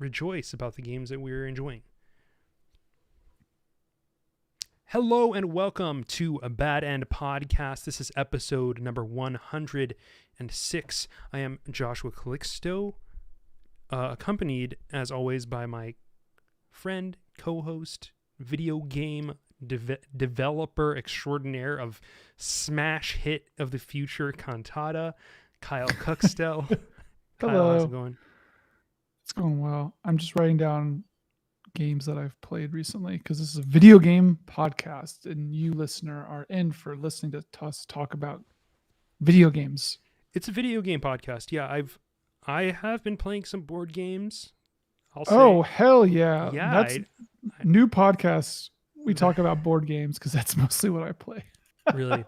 rejoice about the games that we're enjoying. Hello and welcome to a Bad End Podcast. This is episode number 106. I am Joshua Calixto, accompanied as always by my friend, co-host, video game developer extraordinaire of smash hit of the future Cantata, Kyle Cuxtell. Kyle, how's it going? It's going well. I'm just writing down games that I've played recently because this is a video game podcast and you listener are in for listening to us talk about video games. It's a video game podcast. Yeah, I have been playing some board games. Oh, hell yeah. Yeah. That's new podcasts. We talk about board games because that's mostly what I play. Really?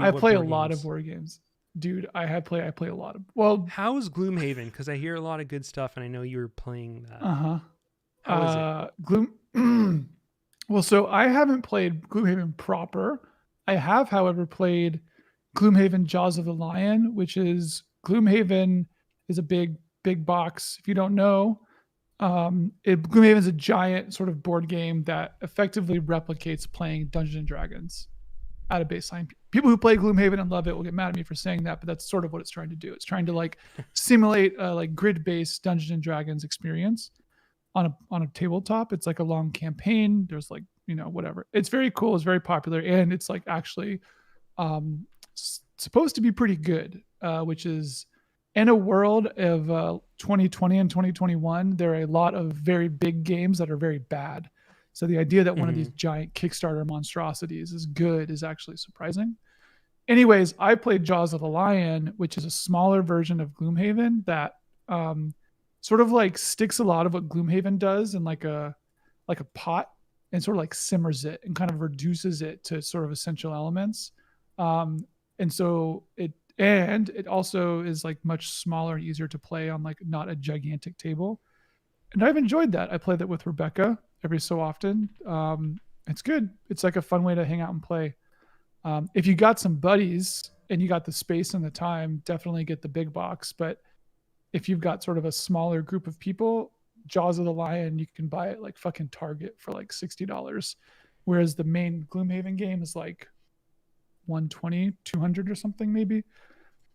I play a lot of board games. Dude, I play a lot of... Well, how's Gloomhaven? Because I hear a lot of good stuff and I know you were playing that. Uh-huh. How is it? Well, so I haven't played Gloomhaven proper. I have, however, played Gloomhaven Jaws of the Lion, which is Gloomhaven is a big box. If you don't know, Gloomhaven is a giant sort of board game that effectively replicates playing Dungeons and Dragons at a baseline. People who play Gloomhaven and love it will get mad at me for saying that, but that's sort of what it's trying to do. It's trying to like simulate like grid-based Dungeons and Dragons experience on a tabletop. It's like a long campaign. There's like, whatever. It's very cool. It's very popular. And it's like actually supposed to be pretty good, which is in a world of 2020 and 2021, there are a lot of very big games that are very bad. So the idea that one of these giant Kickstarter monstrosities is good is actually surprising. Anyways, I played Jaws of the Lion, which is a smaller version of Gloomhaven that sort of like sticks a lot of what Gloomhaven does in like a pot and sort of like simmers it and kind of reduces it to sort of essential elements. And so it also is like much smaller and easier to play on like not a gigantic table. And I've enjoyed that. I play that with Rebecca every so often. It's good. It's like a fun way to hang out and play. If you got some buddies and you got the space and the time, definitely get the big box. But if you've got sort of a smaller group of people, Jaws of the Lion, you can buy it like fucking Target for like $60. Whereas the main Gloomhaven game is like $120, $200 or something maybe.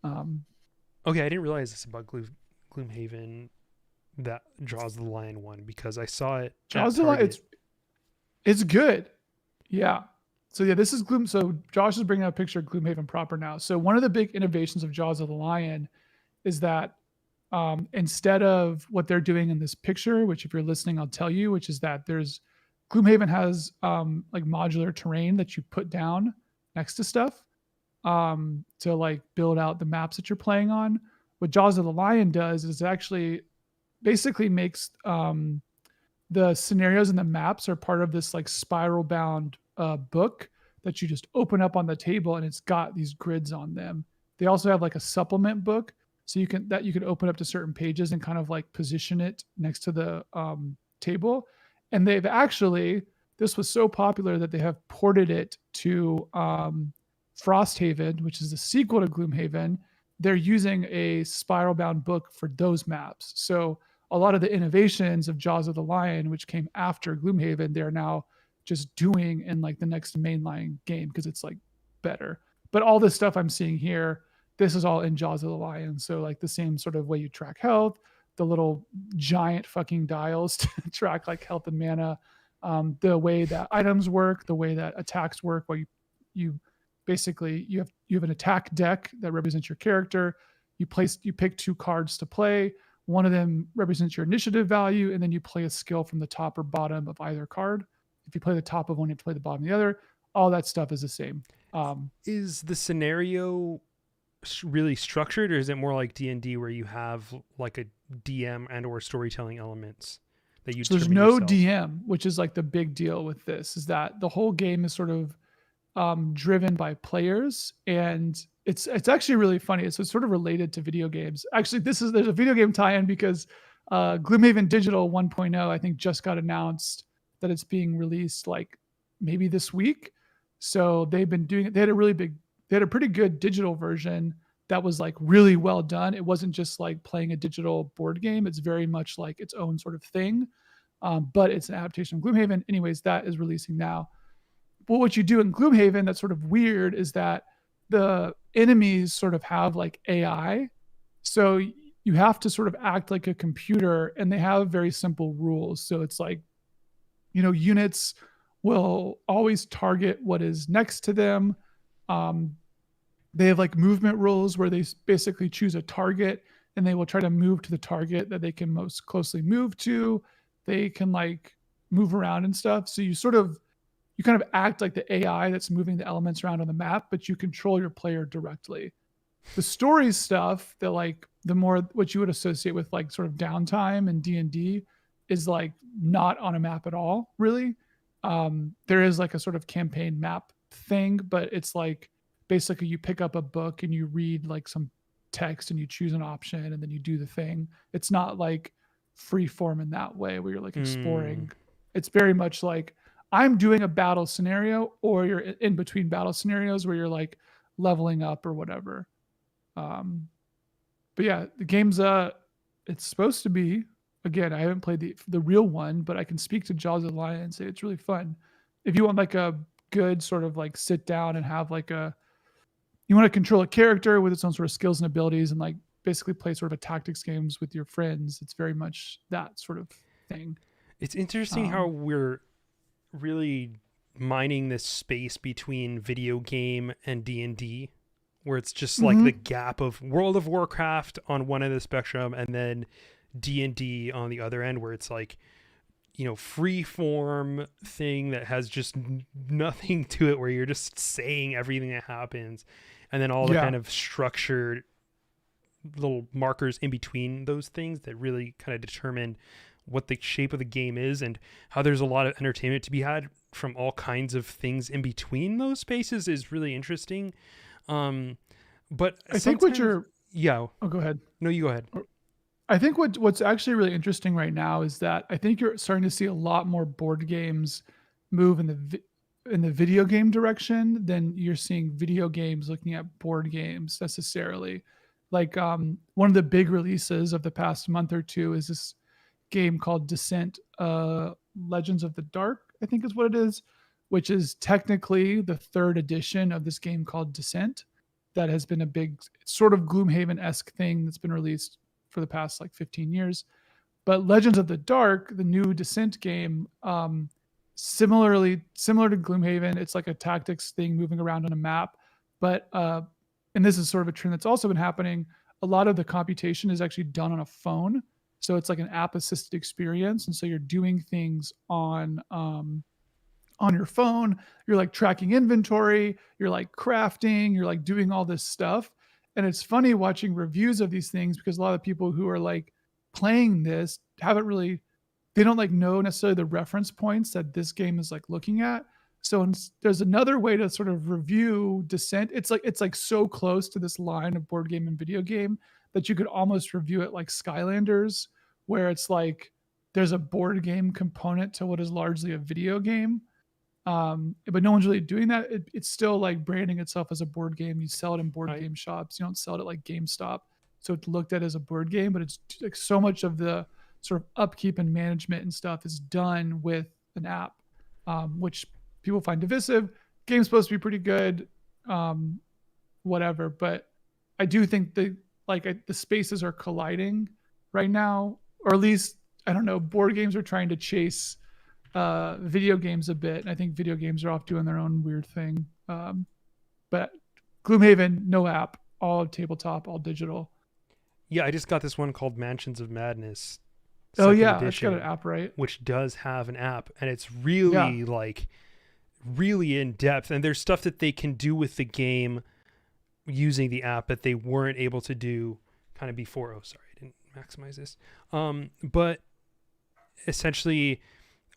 Okay, I didn't realize this about Gloomhaven, that Jaws of the Lion one, because I saw it. Jaws of the Lion, it's good. Yeah. So yeah, this is Gloom. So Josh is bringing out a picture of Gloomhaven proper now. So one of the big innovations of Jaws of the Lion is that instead of what they're doing in this picture, which if you're listening, I'll tell you, which is that Gloomhaven has like modular terrain that you put down next to stuff to like build out the maps that you're playing on. What Jaws of the Lion does is actually basically makes the scenarios and the maps are part of this like spiral bound book that you just open up on the table and it's got these grids on them. They also have like a supplement book so you can open up to certain pages and kind of like position it next to the table. And they've actually, this was so popular that they have ported it to Frosthaven, which is the sequel to Gloomhaven. They're using a spiral bound book for those maps. So a lot of the innovations of Jaws of the Lion, which came after Gloomhaven, they're now just doing in like the next mainline game because it's like better. But all this stuff I'm seeing here, this is all in Jaws of the Lion. So like the same sort of way you track health, the little giant fucking dials to track like health and mana, the way that items work, the way that attacks work, where you basically you have an attack deck that represents your character. You pick 2 cards to play. One of them represents your initiative value, and then you play a skill from the top or bottom of either card. If you play the top of one, you have to play the bottom of the other. All that stuff is the same. Is the scenario really structured, or is it more like D&D where you have like a DM and or storytelling elements that you? So there's no yourself? DM, which is like the big deal with this, is that the whole game is sort of driven by players, and it's actually really funny. It's sort of related to video games. Actually, there's a video game tie-in because Gloomhaven Digital 1.0 I think just got announced that it's being released like maybe this week. So they've been doing it. They had a pretty good digital version that was like really well done. It wasn't just like playing a digital board game. It's very much like its own sort of thing. But it's an adaptation of Gloomhaven. Anyways, that is releasing now. But what you do in Gloomhaven that's sort of weird is that the enemies sort of have like AI. So you have to sort of act like a computer, and they have very simple rules. So it's like, units will always target what is next to them. Um, they have like movement rules where they basically choose a target and they will try to move to the target that they can most closely move to. They can like move around and stuff. So you kind of act like the AI that's moving the elements around on the map, but you control your player directly. The story stuff, that like the more what you would associate with like sort of downtime and D&D, is like not on a map at all, really. There is like a sort of campaign map thing, but it's like basically you pick up a book and you read like some text and you choose an option and then you do the thing. It's not like free form in that way where you're like exploring. It's very much like I'm doing a battle scenario, or you're in between battle scenarios where you're like leveling up or whatever. But yeah, the game's it's supposed to be, again, I haven't played the real one, but I can speak to Jaws of the Lion and say it's really fun. If you want like a good sort of like sit down and have like you want to control a character with its own sort of skills and abilities and like basically play sort of a tactics games with your friends, it's very much that sort of thing. It's interesting how we're really mining this space between video game and D&D, where it's just like the gap of World of Warcraft on one end of the spectrum and then D&D on the other end, where it's like, free form thing that has just nothing to it, where you're just saying everything that happens, and then all the kind of structured little markers in between those things that really kind of determine what the shape of the game is, and how there's a lot of entertainment to be had from all kinds of things in between those spaces is really interesting. But I think what you're, oh, go ahead. No, you go ahead. I think what's actually really interesting right now is that I think you're starting to see a lot more board games move in the video game direction than you're seeing video games looking at board games necessarily. Like one of the big releases of the past month or two is this game called Descent, Legends of the Dark, I think is what it is, which is technically the third edition of this game called Descent. That has been a big sort of Gloomhaven-esque thing that's been released for the past like 15 years. But Legends of the Dark, the new Descent game, similar to Gloomhaven, it's like a tactics thing moving around on a map. But and this is sort of a trend that's also been happening, a lot of the computation is actually done on a phone. So it's like an app-assisted experience. And so you're doing things on your phone. You're like tracking inventory. You're like crafting. You're like doing all this stuff. And it's funny watching reviews of these things because a lot of people who are like playing this they don't like know necessarily the reference points that this game is like looking at. So there's another way to sort of review Descent. It's like so close to this line of board game and video game that you could almost review it like Skylanders, where it's like there's a board game component to what is largely a video game. But no one's really doing that. It's still like branding itself as a board game. You sell it in board game shops. You don't sell it at like GameStop. So it's looked at as a board game, but it's like so much of the sort of upkeep and management and stuff is done with an app, which people find divisive. Game's supposed to be pretty good, whatever. But I do think the spaces are colliding right now, or at least, I don't know, board games are trying to chase video games a bit. And I think video games are off doing their own weird thing. But Gloomhaven, no app, all tabletop, all digital. Yeah, I just got this one called Mansions of Madness. Oh yeah, it's got an app, right? Which does have an app, and it's really really in depth. And there's stuff that they can do with the game using the app that they weren't able to do kind of before. Oh, sorry, I didn't maximize this. But essentially,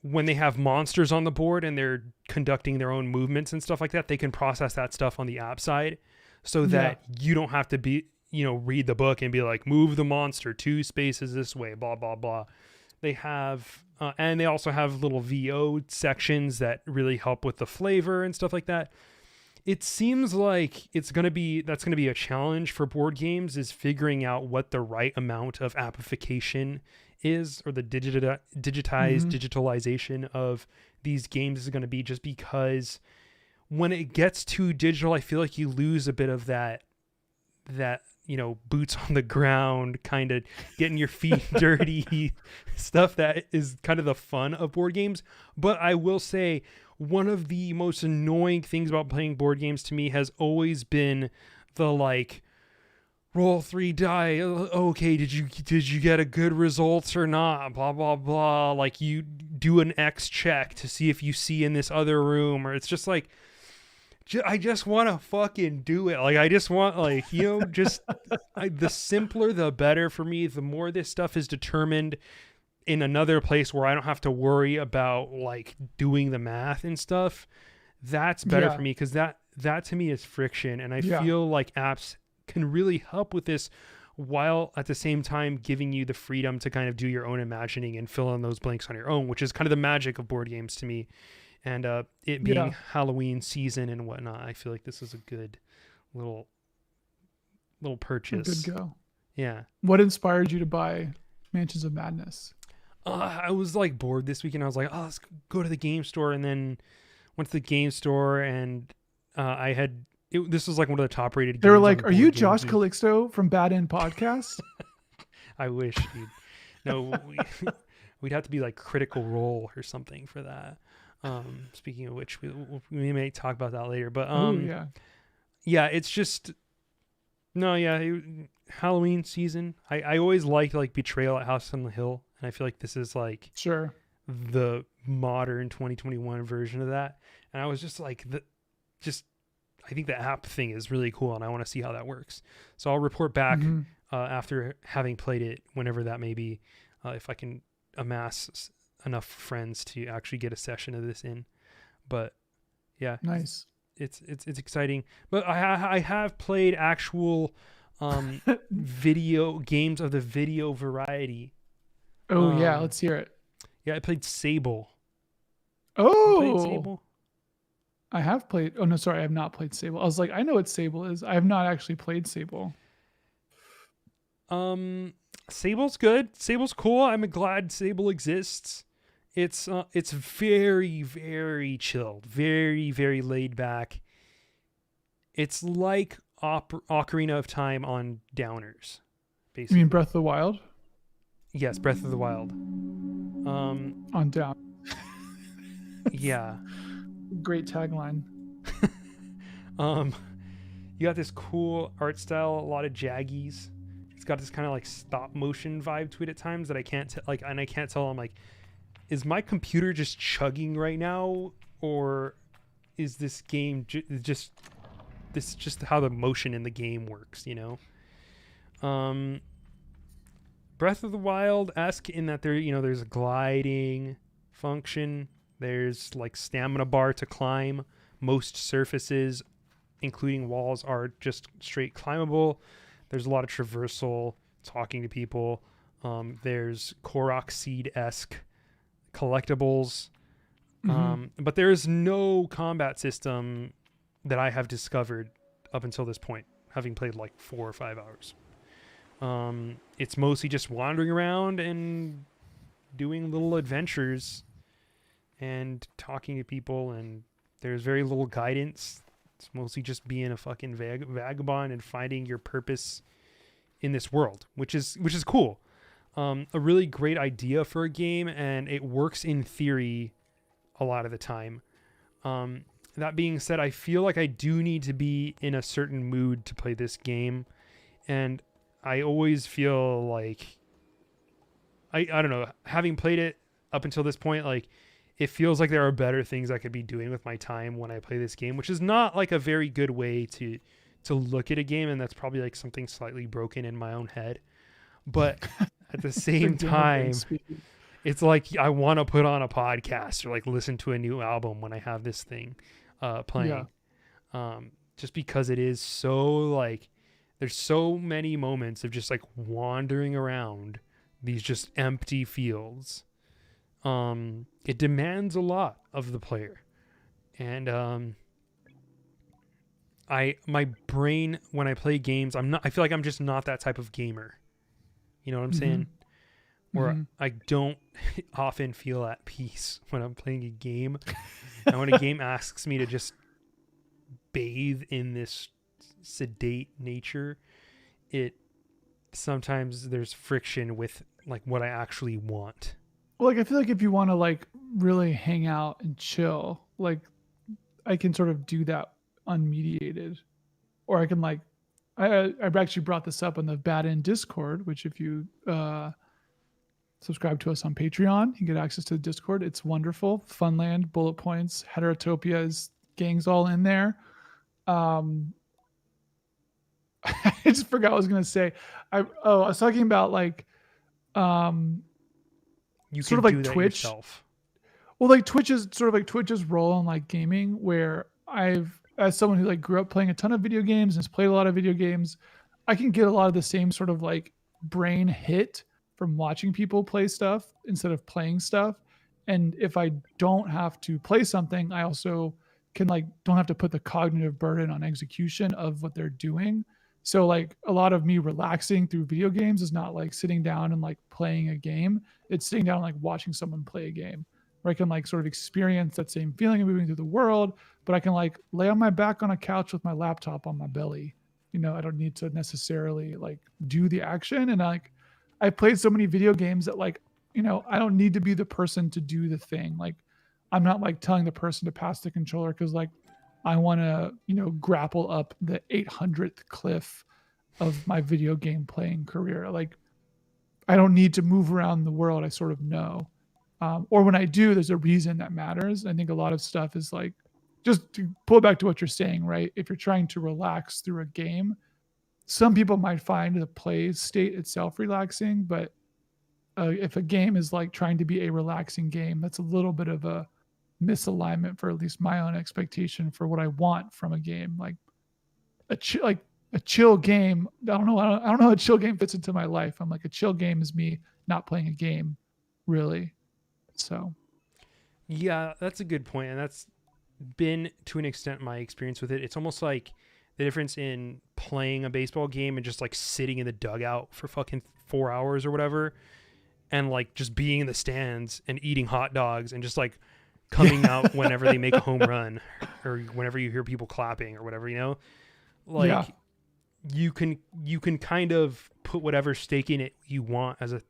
when they have monsters on the board and they're conducting their own movements and stuff like that, they can process that stuff on the app side so that you don't have to be, read the book and be like, move the monster 2 spaces this way, blah, blah, blah. They have, and they also have little VO sections that really help with the flavor and stuff like that. it seems like that's gonna be a challenge for board games, is figuring out what the right amount of amplification is, or the digitalization of these games is going to be, just because when it gets too digital, I feel like you lose a bit of that boots on the ground, kind of getting your feet dirty stuff that is kind of the fun of board games. But I will say, one of the most annoying things about playing board games to me has always been the like, roll 3 die. Okay, did you get a good result or not? Blah blah blah. Like, you do an X check to see if you see in this other room, or it's just like, I just want to fucking do it. Like, I just want, like, the simpler the better for me. The more this stuff is determined in another place where I don't have to worry about like doing the math and stuff, that's better for me, because that to me is friction, and I feel like apps can really help with this, while at the same time giving you the freedom to kind of do your own imagining and fill in those blanks on your own, which is kind of the magic of board games to me. And it being Halloween season and whatnot, I feel like this is a good little purchase. Good go. Yeah. What inspired you to buy Mansions of Madness? I was like bored this weekend. I was like, oh, let's go to the game store, and then went to the game store, and this was like one of the top rated games. They were like, are you Josh Calixto from Bad End Podcast? I wish, dude. No, we'd have to be like Critical Role or something for that. Speaking of which, we may talk about that later. But yeah, it's just Halloween season. I always liked like Betrayal at House on the Hill, and I feel like this is like the modern 2021 version of that. And I was just like, I think the app thing is really cool, and I want to see how that works. So I'll report back after having played it, whenever that may be, if I can amass enough friends to actually get a session of this in. But yeah, nice. It's exciting. But I have played actual video games of the video variety. Oh yeah, let's hear it. Yeah, I played Sable. Oh, you played Sable? I have played. Oh no, sorry, I have not played Sable. I was like, I know what Sable is. I have not actually played Sable. Sable's good. Sable's cool. I'm glad Sable exists. It's very, very chilled, very, very laid back. It's like Ocarina of Time on downers, basically. You mean Breath of the Wild? Yes, Breath of the Wild. On down. Yeah. Great tagline. You got this cool art style, a lot of jaggies. It's got this kind of like stop motion vibe to it at times that I can't and I can't tell. I'm like, is my computer just chugging right now, or is this game just how the motion in the game works, you know? Breath of the Wild-esque in that there's a gliding function. There's like stamina bar to climb. Most surfaces, including walls, are just straight climbable. There's a lot of traversal, talking to people. There's Korok Seed-esque collectibles. But there is no combat system that I have discovered up until this point, having played like 4 or 5 hours. It's mostly just wandering around and doing little adventures and talking to people, and there's very little guidance. It's mostly just being a fucking vagabond and finding your purpose in this world, which is cool. A really great idea for a game, and it works in theory a lot of the time. That being said, I feel like I do need to be in a certain mood to play this game, and I always feel like I don't know, having played it up until this point, like, it feels like there are better things I could be doing with my time when I play this game, which is not like a very good way to look at a game, and that's probably like something slightly broken in my own head. But at the same time, it's like I want to put on a podcast or like listen to a new album when I have this thing playing. Just because it is so like, there's so many moments of just like wandering around these just empty fields. It demands a lot of the player, and my brain when I play games, I feel like I'm just not that type of gamer. You know what I'm Mm-hmm. saying? Or Mm-hmm. I don't often feel at peace when I'm playing a game. And when a game asks me to just bathe in this sedate nature, it sometimes there's friction with like what I actually want. Well, like I feel like if you want to like really hang out and chill, like I can sort of do that unmediated, or I can like I've actually brought this up on the Bad End Discord, which if you subscribe to us on Patreon, you get access to the Discord. It's wonderful, Funland, bullet points, Heterotopia's gangs all in there. Um, I just forgot what I was gonna say. I was talking about like um You sort can of like do that Twitch. yourself. Well, like Twitch is sort of like Twitch's role in like gaming, where I've, as someone who like grew up playing a ton of video games and has played a lot of video games, I can get a lot of the same sort of like brain hit from watching people play stuff instead of playing stuff. And if I don't have to play something, I also can like don't have to put the cognitive burden on execution of what they're doing. So like a lot of me relaxing through video games is not like sitting down and like playing a game. It's sitting down and like watching someone play a game where I can like sort of experience that same feeling of moving through the world, but I can like lay on my back on a couch with my laptop on my belly. You know, I don't need to necessarily like do the action. And like I played so many video games that like, you know, I don't need to be the person to do the thing. Like I'm not like telling the person to pass the controller because like I want to, you know, grapple up the 800th cliff of my video game playing career. Like I don't need to move around the world. I sort of know. Or when I do, there's a reason that matters. I think a lot of stuff is like, just to pull back to what you're saying, right? If you're trying to relax through a game, some people might find the play state itself relaxing, but if a game is like trying to be a relaxing game, that's a little bit of a misalignment for at least my own expectation for what I want from a game. Like like a chill game. I don't know how a chill game fits into my life. I'm like a chill game is me not playing a game, really. So Yeah, that's a good point, and that's been to an extent my experience with it. It's almost like the difference in playing a baseball game and just like sitting in the dugout for fucking 4 hours or whatever, and like just being in the stands and eating hot dogs and just like coming out whenever they make a home run or whenever you hear people clapping or whatever, you know, yeah, like you can kind of put whatever stake in it you want as a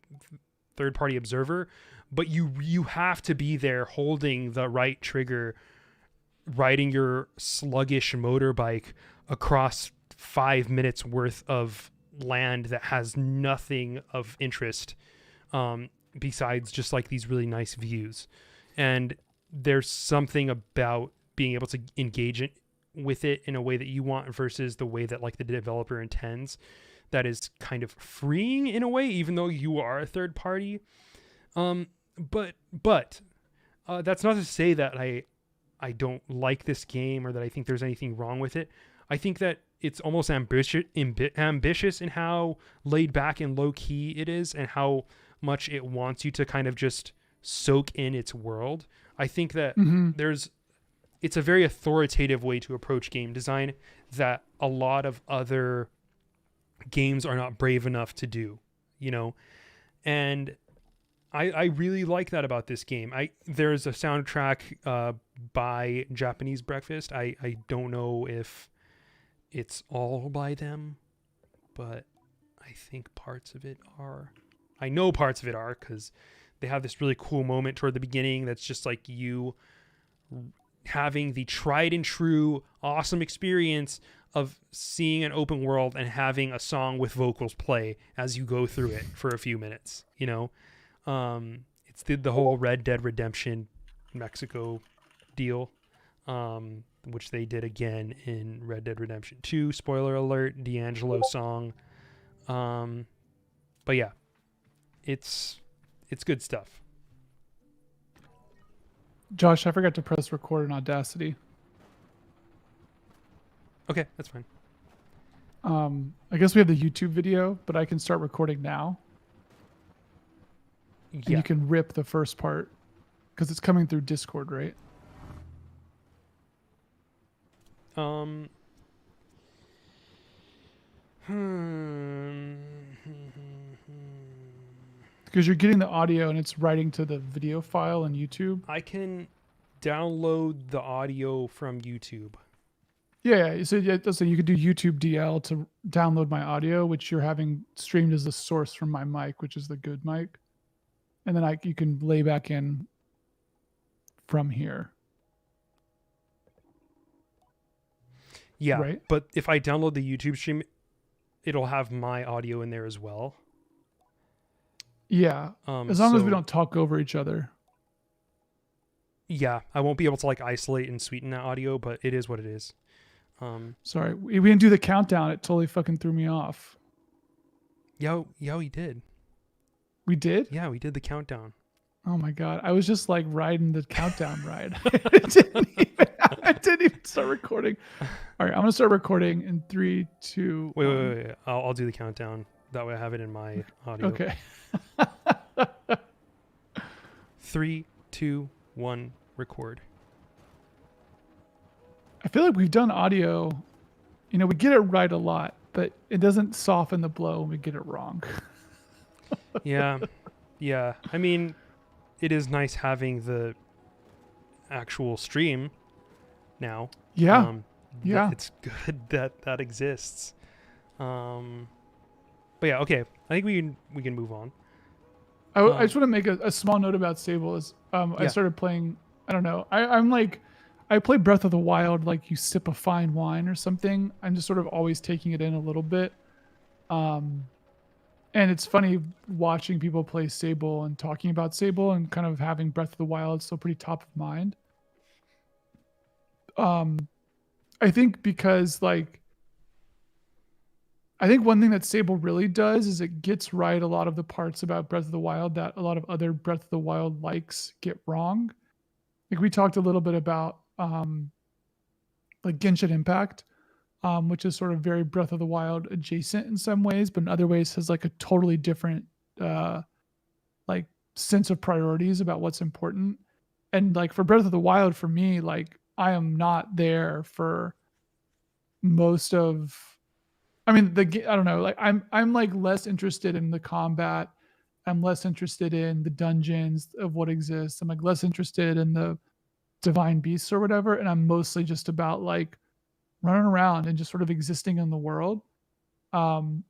third party observer, but you have to be there holding the right trigger, riding your sluggish motorbike across 5 minutes worth of land that has nothing of interest, besides just like these really nice views. And there's something about being able to engage with it in a way that you want versus the way that like the developer intends, that is kind of freeing in a way, even though you are a third party. But that's not to say that I don't like this game or that I think there's anything wrong with it. I think that it's almost ambitious in how laid back and low key it is and how much it wants you to kind of just soak in its world. I think that mm-hmm. it's a very authoritative way to approach game design that a lot of other games are not brave enough to do, you know? And I really like that about this game. There's a soundtrack by Japanese Breakfast. I don't know if it's all by them, but I think parts of it are. I know parts of it are because they have this really cool moment toward the beginning that's just like you having the tried and true awesome experience of seeing an open world and having a song with vocals play as you go through it for a few minutes, you know? It's the whole Red Dead Redemption Mexico deal, which they did again in Red Dead Redemption 2. Spoiler alert, D'Angelo song. But yeah, it's good stuff. Josh, I forgot to press record in Audacity. Okay, that's fine. I guess we have the YouTube video, but I can start recording now. And Yeah. you can rip the first part because it's coming through Discord, right? Hmm. Because you're getting the audio and it's writing to the video file on YouTube. I can download the audio from YouTube. Yeah, so you could do YouTube DL to download my audio, which you're having streamed as the source from my mic, which is the good mic, and then you can lay back in from here. Yeah, Right? but if I download the YouTube stream, it'll have my audio in there as well. Yeah, as long as we don't talk over each other. Yeah, I won't be able to like isolate and sweeten that audio, but it is what it is. Sorry, we didn't do the countdown. It totally fucking threw me off. We did. We did? Yeah, we did the countdown. Oh my god, I was just like riding the countdown ride. I didn't even start recording. All right, I'm gonna start recording in 3, 2. Wait. I'll do the countdown. That way I have it in my audio. Okay. 3, 2, 1, record. I feel like we've done audio. You know, we get it right a lot, but it doesn't soften the blow when we get it wrong. Yeah. I mean, it is nice having the actual stream now. Yeah. Yeah. It's good that exists. But yeah, okay. I think we can move on. I just want to make a small note about Sable. I started playing. I don't know. I'm like, I play Breath of the Wild like you sip a fine wine or something. I'm just sort of always taking it in a little bit. And it's funny watching people play Sable and talking about Sable and kind of having Breath of the Wild still pretty top of mind. I think because like, I think one thing that Sable really does is it gets right a lot of the parts about Breath of the Wild that a lot of other Breath of the Wild likes get wrong. Like we talked a little bit about like Genshin Impact, which is sort of very Breath of the Wild adjacent in some ways, but in other ways has like a totally different like sense of priorities about what's important. And like for Breath of the Wild, for me, like I am not there for most of. I mean, I don't know. Like I'm like less interested in the combat. I'm less interested in the dungeons of what exists. I'm like less interested in the divine beasts or whatever. And I'm mostly just about like running around and just sort of existing in the world. And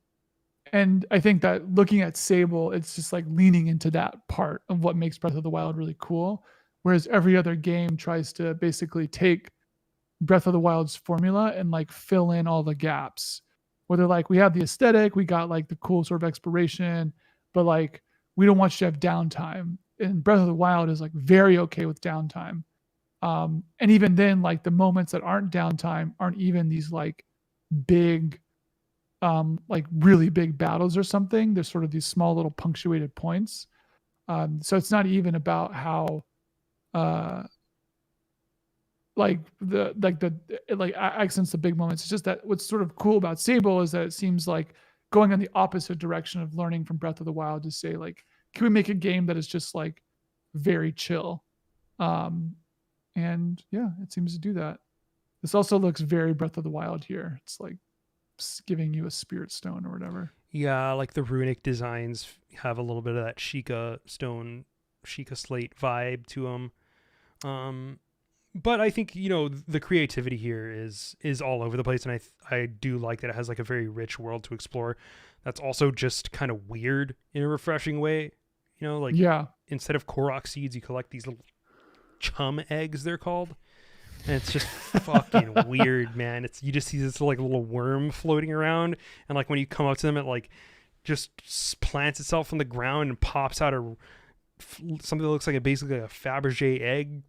I think that looking at Sable, it's just like leaning into that part of what makes Breath of the Wild really cool. Whereas every other game tries to basically take Breath of the Wild's formula and like fill in all the gaps. Where they're like, we have the aesthetic, we got like the cool sort of exploration, but like we don't want you to have downtime. And Breath of the Wild is like very okay with downtime. And even then, like the moments that aren't downtime aren't even these like big, like really big battles or something. There's sort of these small little punctuated points. So it's not even about how like accents the big moments. It's just that what's sort of cool about Sable is that it seems like going in the opposite direction of learning from Breath of the Wild to say like, can we make a game that is just like very chill? And yeah, it seems to do that. This also looks very Breath of the Wild here. It's like giving you a spirit stone or whatever. Yeah, like the runic designs have a little bit of that Sheikah stone, Sheikah slate vibe to them. But I think, you know, the creativity here is all over the place. And I do like that it has like a very rich world to explore. That's also just kind of weird in a refreshing way. You know, like instead of Korok seeds, you collect these little chum eggs, they're called. And it's just fucking weird, man. You just see this like little worm floating around. And like when you come up to them, it like just plants itself on the ground and pops out something that looks like basically a Fabergé egg.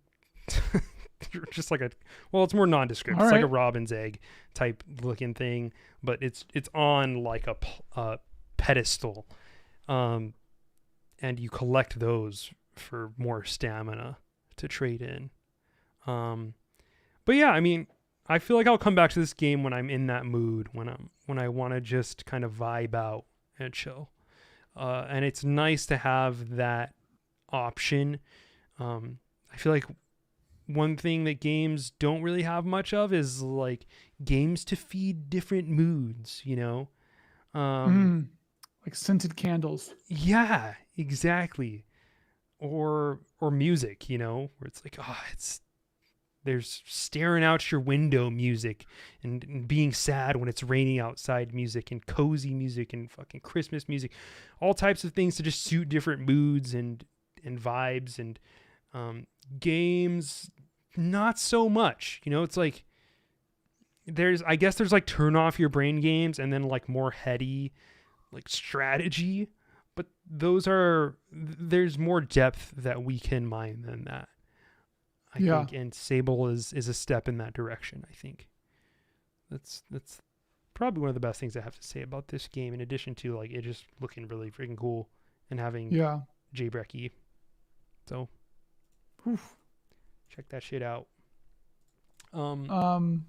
Just like it's more nondescript. It's like a robin's egg type looking thing, but it's on like a pedestal, and you collect those for more stamina to trade in. But yeah, I mean, I feel like I'll come back to this game when I'm in that mood, when I want to just kind of vibe out and chill, and it's nice to have that option. I feel like one thing that games don't really have much of is like games to feed different moods, you know? Um, Mm, like scented candles. yeah, exactly. Or music, where it's like, it's there's staring out your window music and being sad when it's raining outside music and cozy music and fucking Christmas music, all types of things to just suit different moods and vibes and games. Not so much, it's like I guess there's like turn off your brain games and then like more heady like strategy, but there's more depth that we can mine than that, I Yeah. think, and Sable is a step in that direction. I think that's probably one of the best things I have to say about this game, in addition to like it just looking really freaking cool and having Yeah. Jbrekkie. So Oof. check that shit out. Um, Um,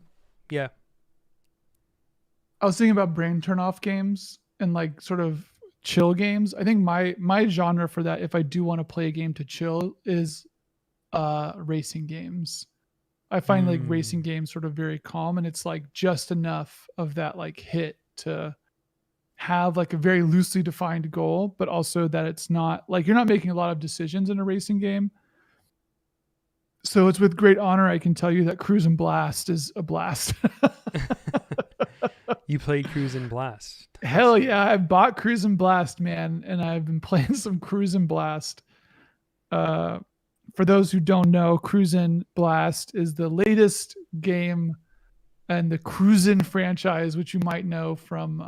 yeah. I was thinking about brain turn off games and like sort of chill games. I think my genre for that, if I do want to play a game to chill, is racing games. I find like racing Hmm. games sort of very calm, and it's like just enough of that like hit to have like a very loosely defined goal, but also that it's not like you're not making a lot of decisions in a racing game. So it's with great honor I can tell you that Cruis'n Blast is a blast. You played Cruis'n Blast. Tell us. Hell yeah, I bought Cruis'n Blast, man, and I've been playing some Cruis'n Blast. Uh, for those who don't know, Cruis'n Blast is the latest game and the Cruis'n franchise, which you might know from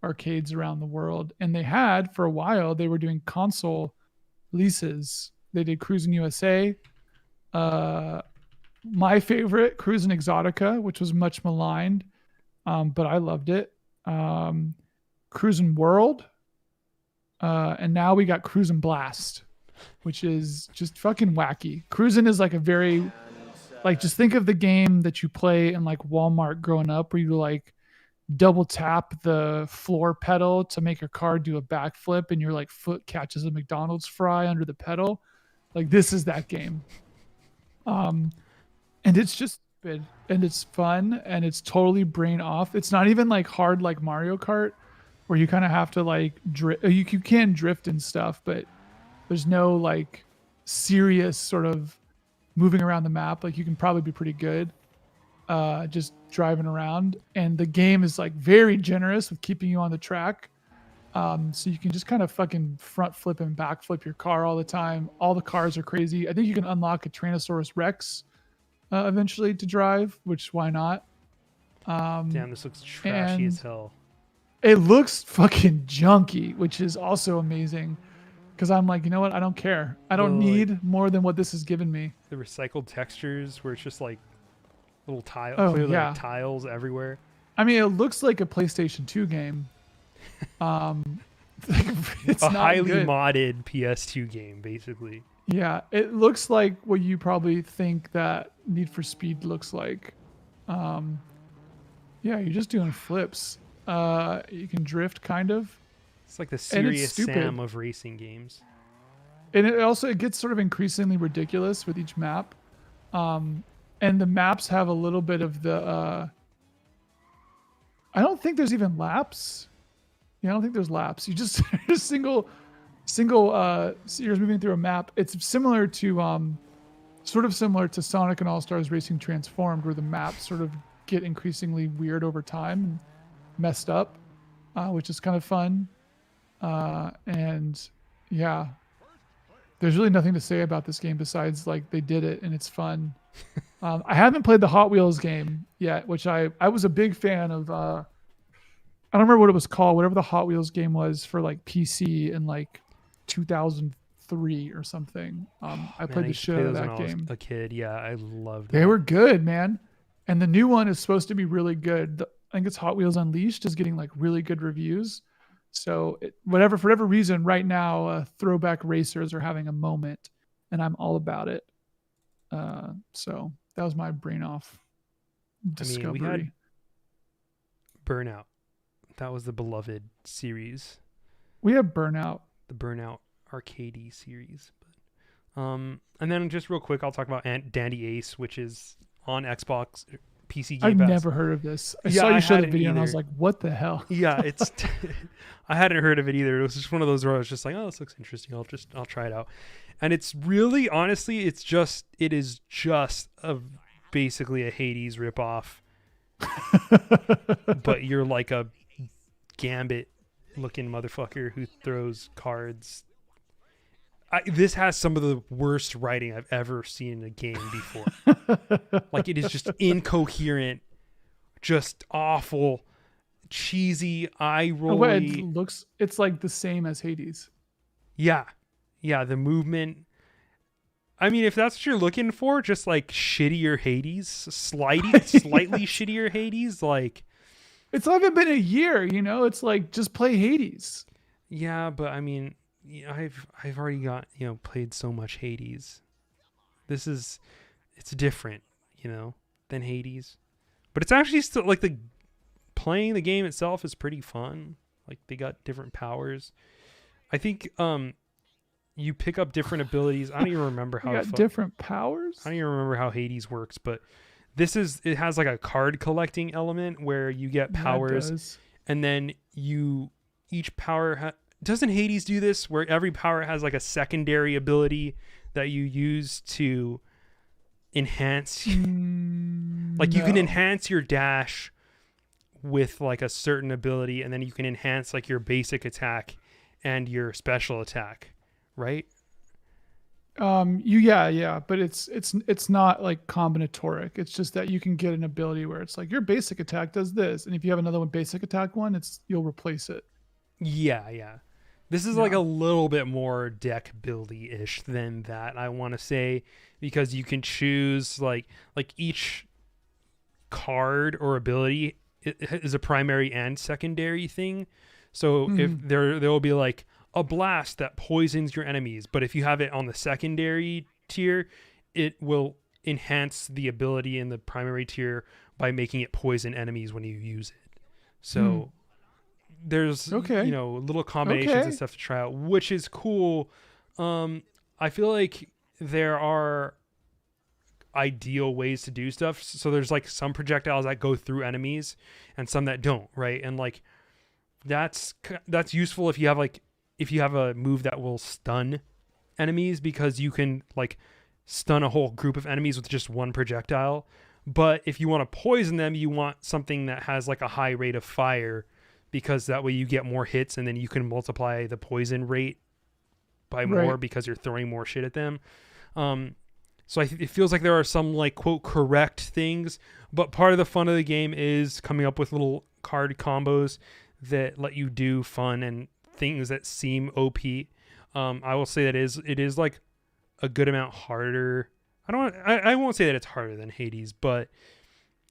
arcades around the world. And they had for a while, they were doing console releases. They did Cruis'n USA, uh, my favorite, Cruis'n Exotica, which was much maligned, but I loved it. Um, Cruis'n World, and now we got Cruis'n Blast, which is just fucking wacky. Cruis'n is like a very like just think of the game that you play in like Walmart growing up, where you like double tap the floor pedal to make your car do a backflip, and your like foot catches a McDonald's fry under the pedal. Like this is that game. Um, and it's just stupid and it's fun and it's totally brain off. It's not even like hard like Mario Kart where you kind of have to like you can drift and stuff, but there's no like serious sort of moving around the map. Like you can probably be pretty good just driving around, and the game is like very generous with keeping you on the track. So you can just kind of fucking front flip and back flip your car all the time. All the cars are crazy. I think you can unlock a Tyrannosaurus Rex eventually to drive, which why not? Um, Damn, this looks trashy as and hell. it looks fucking junky, which is also amazing because I'm like, you know what? I don't care. I The don't like need more than what this has given me. the recycled textures where it's just like little Oh clearly like yeah. tiles everywhere. I mean, it looks like a PlayStation 2 game. Um, it's A not highly good. modded PS2 game, basically. Yeah, it looks like what you probably think that Need for Speed looks like. Um, yeah, you're just doing flips. You can drift kind of, It's like the and it's serious stupid. Sam of racing games. And it gets sort of increasingly ridiculous with each map. Um, and the maps have a little bit of the. I don't think there's even laps. Yeah, I don't think there's laps. You just just single. So you're moving through a map. It's similar to sort of similar to Sonic and All Stars Racing Transformed, where the maps sort of get increasingly weird over time and messed up, which is kind of fun. And yeah, there's really nothing to say about this game besides like they did it and it's fun. I haven't played the Hot Wheels game yet, which I was a big fan of. I don't remember what it was called, whatever the Hot Wheels game was for like PC in like 2003 or something. I Man, played I the used to shit play out of those when that I was game. a kid. Yeah, I loved They that. were good, man. And the new one is supposed to be really good. I think it's Hot Wheels Unleashed is getting like really good reviews. So whatever for whatever reason, right now, throwback racers are having a moment, and I'm all about it. So that was my brain off I mean, we had discovery. Burnout. That was the beloved series, We have Burnout. the Burnout arcade series. And then just real quick, I'll talk about Dandy Ace, which is on Xbox PC Game I've Pass. never heard of this. I Yeah, saw I you show the hadn't video and I was either. like, what the hell? Yeah, it's I hadn't heard of it either. It was just one of those where I was just like, oh, this looks interesting. I'll try it out. And it's really honestly, it is just basically a Hades ripoff, but you're like a Gambit looking motherfucker who throws cards. This has some of the worst writing I've ever seen in a game before. Like, it is just incoherent, just awful, cheesy, eye The way it rolly. looks, it's like the same as Hades. Yeah. Yeah, the movement. I mean, if that's what you're looking for, just like shittier Hades, slightly shittier Hades, like, It's not even been a year, you know? It's like, just play Hades. yeah, but I mean, I've already got, played so much Hades. It's different, than Hades. But it's actually still like playing the game itself is pretty fun. Like, they got different powers. I think you pick up different abilities. I don't even remember how different powers. I don't even remember how Hades works, but it has like a card collecting element where you get powers, and then each power doesn't Hades do this where every power has like a secondary ability that you use to enhance like, you can enhance your dash with like a certain ability, and then you can enhance like your basic attack and your special attack, right? Yeah, but it's not like combinatoric. It's just that you can get an ability where it's like your basic attack does this, and if you have another basic attack one, you'll replace it. Yeah. This is like a little bit more deck buildy-ish than that, I want to say, because you can choose like each card or ability is a primary and secondary thing. So if there will be like a blast that poisons your enemies, but if you have it on the secondary tier, it will enhance the ability in the primary tier by making it poison enemies when you use it. So there's little combinations and stuff to try out, which is cool. I feel like there are ideal ways to do stuff. So there's like some projectiles that go through enemies and some that don't, right? And like that's useful if you have a move that will stun enemies, because you can like stun a whole group of enemies with just one projectile. But if you want to poison them, you want something that has like a high rate of fire, because that way you get more hits, and then you can multiply the poison rate by more because you're throwing more shit at them. So it feels like there are some like quote correct things, but part of the fun of the game is coming up with little card combos that let you do fun and things that seem OP. I will say that it is like a good amount harder. I won't say that it's harder than Hades, but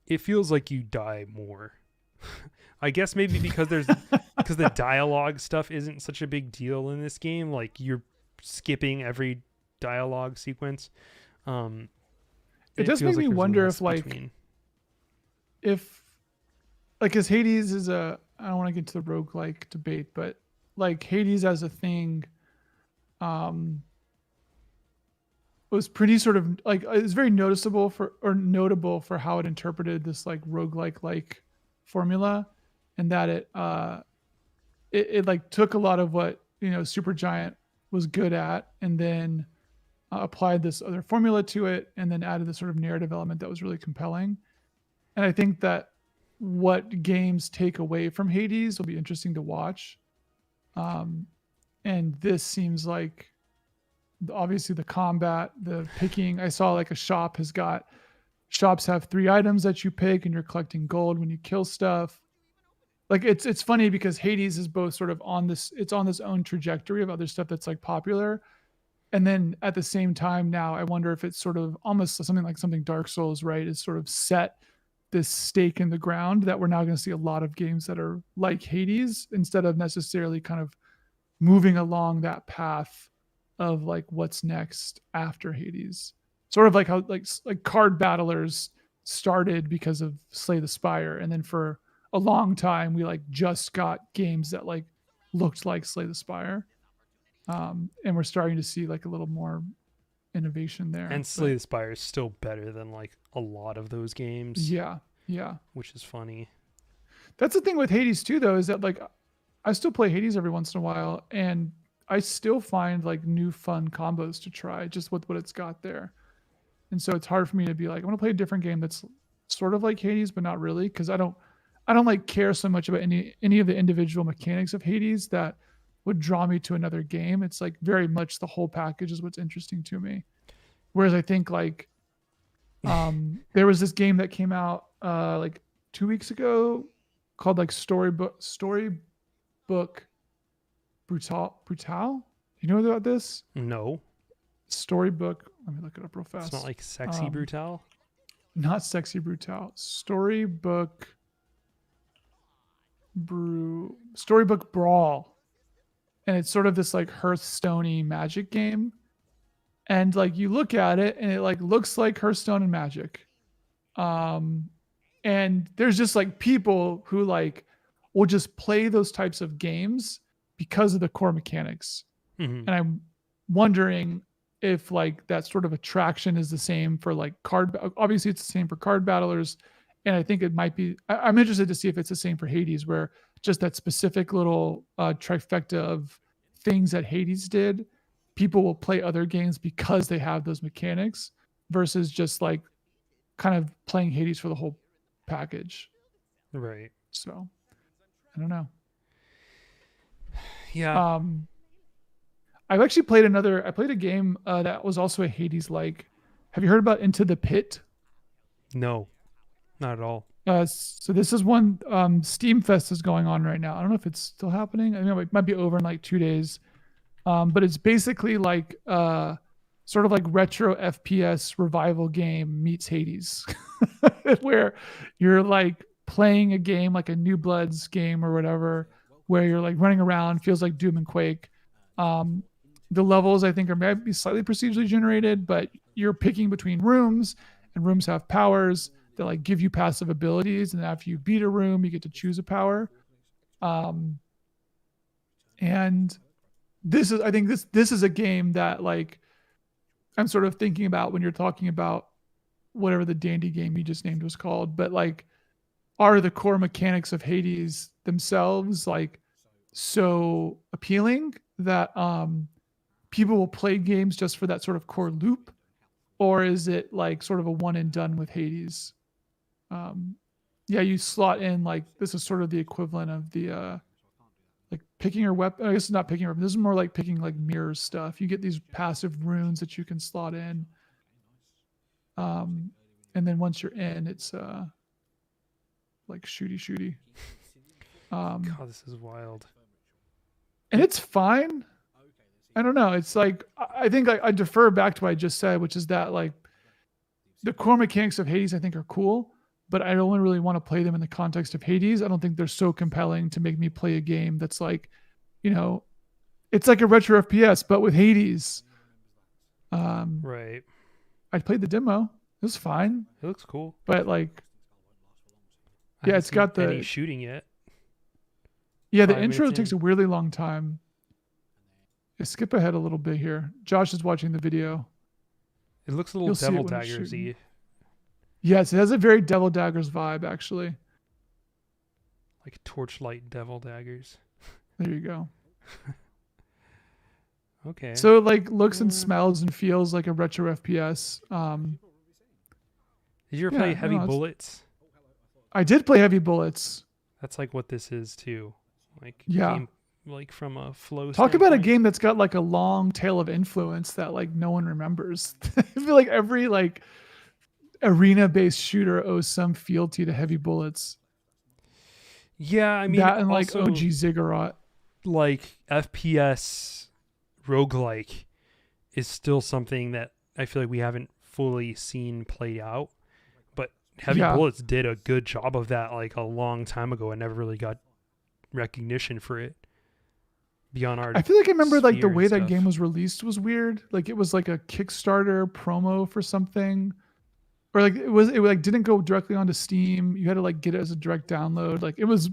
it feels like you die more. I guess maybe because because the dialogue stuff isn't such a big deal in this game. Like, you're skipping every dialogue sequence. It does make me wonder if because Hades is I don't want to get to the roguelike debate, but like Hades as a thing was pretty sort of like, it's very notable notable for how it interpreted this like roguelike formula, and that it like took a lot of what Supergiant was good at, and then applied this other formula to it, and then added this sort of narrative element that was really compelling. And I think that what games take away from Hades will be interesting to watch. And this seems like, obviously, the combat, the picking. I saw like shops have 3 items that you pick, and you're collecting gold when you kill stuff. Like, it's funny because Hades is both sort of on this own trajectory of other stuff that's like popular. And then at the same time now, I wonder if it's sort of almost something Dark Souls, right, is sort of set this stake in the ground that we're now going to see a lot of games that are like Hades, instead of necessarily kind of moving along that path of like what's next after Hades. Sort of like how like card battlers started because of Slay the Spire, and then for a long time we like just got games that like looked like Slay the Spire. And we're starting to see like a little more innovation there. And Slay the Spire is still better than like a lot of those games, Yeah, yeah. which is funny. That's the thing with Hades too, though, is that like I still play Hades every once in a while, and I still find like new fun combos to try just with what it's got there. And so it's hard for me to be like, I want to play a different game that's sort of like Hades, but not really, because I don't like care so much about any of the individual mechanics of Hades that would draw me to another game. It's like very much the whole package is what's interesting to me. Whereas I think like there was this game that came out like 2 weeks ago called like Storybook Brutal. You know about this? No, Storybook. Let me look it up real fast. it's not like Sexy Brutal. Not Sexy Brutal. Storybook Brawl. And it's sort of this like Hearthstone-y magic game. And like you look at it and it like looks like Hearthstone and Magic. And there's just like people who like will just play those types of games because of the core mechanics. Mm-hmm. And I'm wondering if like that sort of attraction is the same for like obviously it's the same for card battlers. And I think it might be, I'm interested to see if it's the same for Hades, where just that specific little trifecta of things that Hades did, people will play other games because they have those mechanics versus just like kind of playing Hades for the whole package. Right. So I don't know. Yeah. I've actually played I played a game that was also a Hades like. Have you heard about Into the Pit? No, not at all. So this is one Steam Fest is going on right now. I don't know if it's still happening. I mean, it might be over in like 2 days. But it's basically like sort of like retro FPS revival game meets Hades, where you're like playing a game like a New Bloods game or whatever, where you're like running around, feels like Doom and Quake. The levels I think are maybe slightly procedurally generated, but you're picking between rooms, and rooms have powers that like give you passive abilities, and after you beat a room, you get to choose a power. And I think this is a game that like I'm sort of thinking about when you're talking about whatever the dandy game you just named was called, but like are the core mechanics of Hades themselves like so appealing that people will play games just for that sort of core loop, or is it like sort of a one and done with Hades? Yeah, you slot in like this is sort of the equivalent of the like picking your weapon. I guess it's not picking your weapon. This is more like picking like mirror stuff. You get these passive runes that you can slot in. And then once you're in, it's like shooty. God, this is wild. And it's fine. I don't know. It's like I think I defer back to what I just said, which is that like the core mechanics of Hades I think are cool, but I only really want to play them in the context of Hades. I don't think they're so compelling to make me play a game that's like, you know, it's like a retro FPS, but with Hades. Right. I played the demo. It was fine. It looks cool. But like, I yeah, haven't it's got seen the any shooting yet. Yeah, the 5 intro minutes takes in. a weirdly long time. Yeah, skip ahead a little bit here. Josh is watching the video. It looks a little You'll see it Devil when it's Daggers-y. shooting. Yes, it has a very Devil Daggers vibe, actually. Like Torchlight Devil Daggers. There you go. Okay. So it like looks and smells and feels like a retro FPS. Did you ever play yeah, Heavy no, it's- Bullets? I did play Heavy Bullets. That's like what this is too. Like Yeah. game, like from a flow Talk about a standpoint. game that's got like a long tail of influence that like no one remembers. I feel like every like arena-based shooter owes some fealty to Heavy Bullets. Yeah, I mean That and like also, OG Ziggurat. like FPS roguelike is still something that I feel like we haven't fully seen play out. But Heavy Yeah. Bullets did a good job of that like a long time ago and never really got recognition for it beyond our I feel like I remember like the sphere and way that stuff. game was released was weird. Like it was like a Kickstarter promo for something. Or like it like didn't go directly onto Steam. You had to like get it as a direct download. Like it was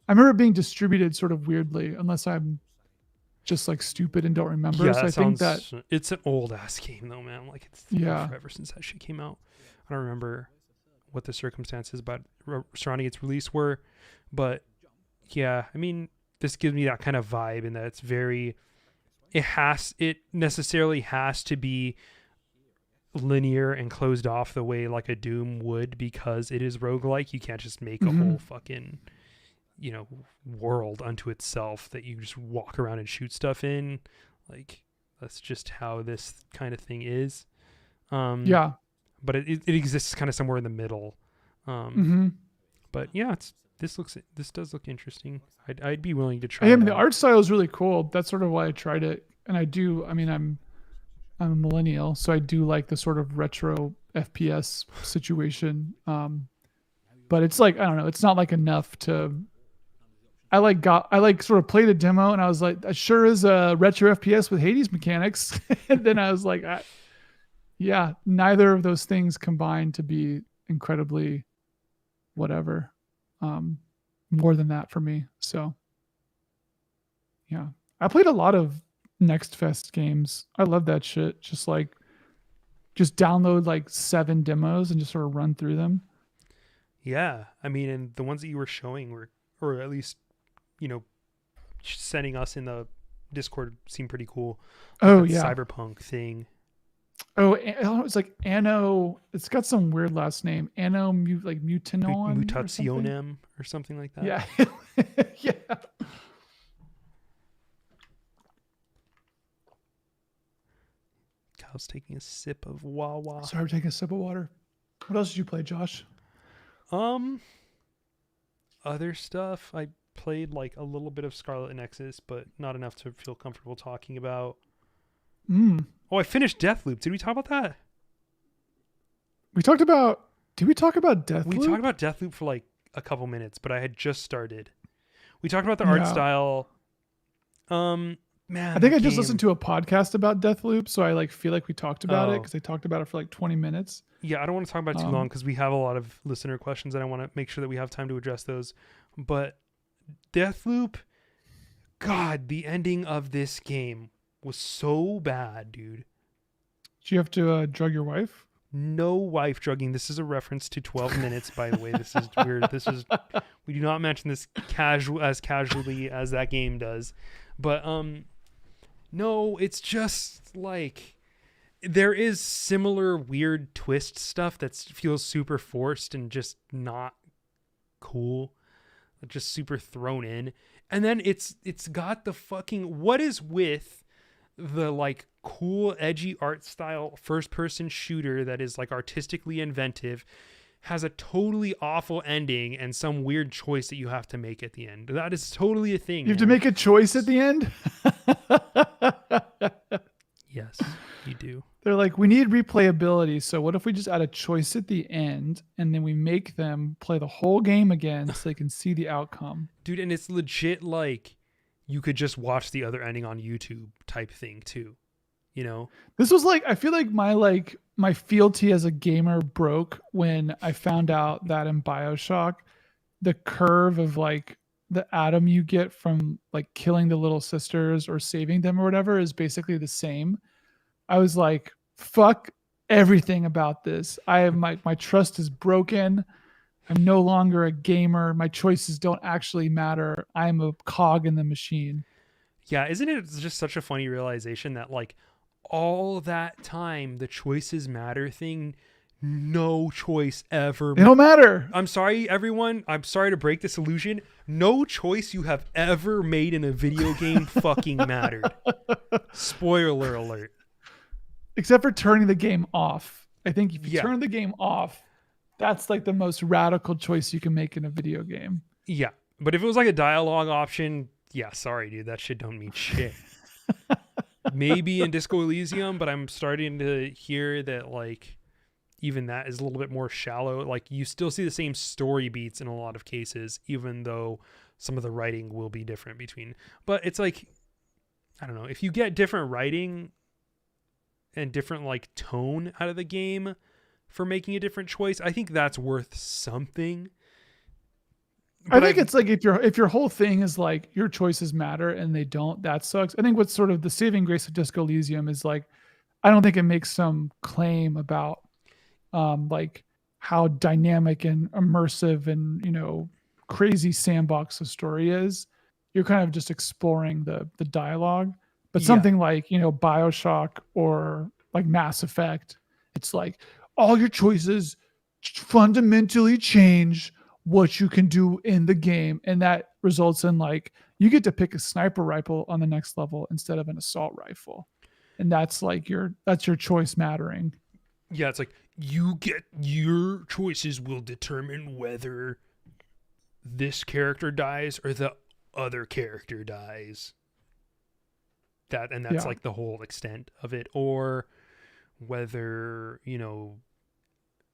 I remember it being distributed sort of weirdly, unless I'm just like stupid and don't remember. Yeah, So that I think that sounds. It's an old ass game though, man. Like it's been yeah, forever since that shit came out. I don't remember what the circumstances about surrounding its release were, but yeah, I mean, this gives me that kind of vibe in that it's very. It necessarily has to be linear and closed off the way like a Doom would because it is roguelike. You can't just make a whole fucking world unto itself that you just walk around and shoot stuff in. Like that's just how this kind of thing is. yeah. But it exists kind of somewhere in the middle. But yeah, this does look interesting. I'd be willing to try. I mean, the art style is really cool. That's sort of why I tried it, and I do. I mean, I'm a millennial, so I do like the sort of retro FPS situation. But it's like I don't know. It's not like enough to. I like sort of played a demo, and I was like, that sure is a retro FPS with Hades mechanics. And then I was like, yeah, neither of those things combined to be incredibly whatever. More than that for me. So yeah, I played a lot of Next Fest games. I love that shit. Just download like 7 demos and just sort of run through them. Yeah, I mean, and the ones that you were showing were, or at least, sending us in the Discord seemed pretty cool. Like Oh that yeah, cyberpunk thing. Oh, it's like Anno. It's got some weird last name. Anno Mutanon Mutationem or something like that. Yeah, yeah. Kyle's taking a sip of Wawa. Sorry, I'm taking a sip of water. What else did you play, Josh? Other stuff. I played like a little bit of Scarlet Nexus, but not enough to feel comfortable talking about. Oh, I finished Deathloop. Did we talk about that? Did we talk about Deathloop? We talked about Deathloop for like a couple minutes, but I had just started. We talked about the art style. Man, I think I just listened to a podcast about Deathloop, so I like feel like we talked about it because they talked about it for like 20 minutes. Yeah, I don't want to talk about it too long because we have a lot of listener questions and I want to make sure that we have time to address those. But Deathloop, God, the ending of this game was so bad, dude. Did you have to drug your wife? No wife drugging. This is a reference to 12 minutes, by the way. This is weird. We do not mention this casually as that game does. But no, it's just like there is similar weird twist stuff that feels super forced and just not cool. Just super thrown in. And then it's got the fucking, what is with the like cool edgy art style first person shooter that is like artistically inventive, has a totally awful ending and some weird choice that you have to make at the end. That is totally a thing. You have to make a choice at the end? Yes, you do. They're like, we need replayability, so what if we just add a choice at the end and then we make them play the whole game again so they can see the outcome? Dude, and it's legit like you could just watch the other ending on YouTube type thing too. You know? This was like, I feel like my fealty as a gamer broke when I found out that in BioShock, the curve of like the atom you get from like killing the little sisters or saving them or whatever is basically the same. I was like, fuck everything about this. My trust is broken. I'm no longer a gamer. My choices don't actually matter. I'm a cog in the machine. Yeah, isn't it just such a funny realization that like all that time, the choices matter thing, no choice ever. They don't matter. I'm sorry, everyone. I'm sorry to break this illusion. No choice you have ever made in a video game fucking mattered. Spoiler alert. Except for turning the game off. I think if you turn the game off, that's like the most radical choice you can make in a video game. Yeah. But if it was like a dialogue option, yeah, sorry, dude. That shit don't mean shit. Maybe in Disco Elysium, but I'm starting to hear that like even that is a little bit more shallow. Like you still see the same story beats in a lot of cases, even though some of the writing will be different between. But it's like, I don't know, if you get different writing and different like tone out of the game for making a different choice, I think that's worth something. I But think I've it's like if your whole thing is like your choices matter and they don't, that sucks. I think what's sort of the saving grace of Disco Elysium is like I don't think it makes some claim about like how dynamic and immersive and crazy sandbox the story is. You're kind of just exploring the dialogue. But yeah. something like Bioshock or like Mass Effect, it's like all your choices fundamentally change what you can do in the game, and that results in like you get to pick a sniper rifle on the next level instead of an assault rifle, and that's your choice mattering. Yeah, it's like you get your choices will determine whether this character dies or the other character dies. That's Yeah. like the whole extent of it, or whether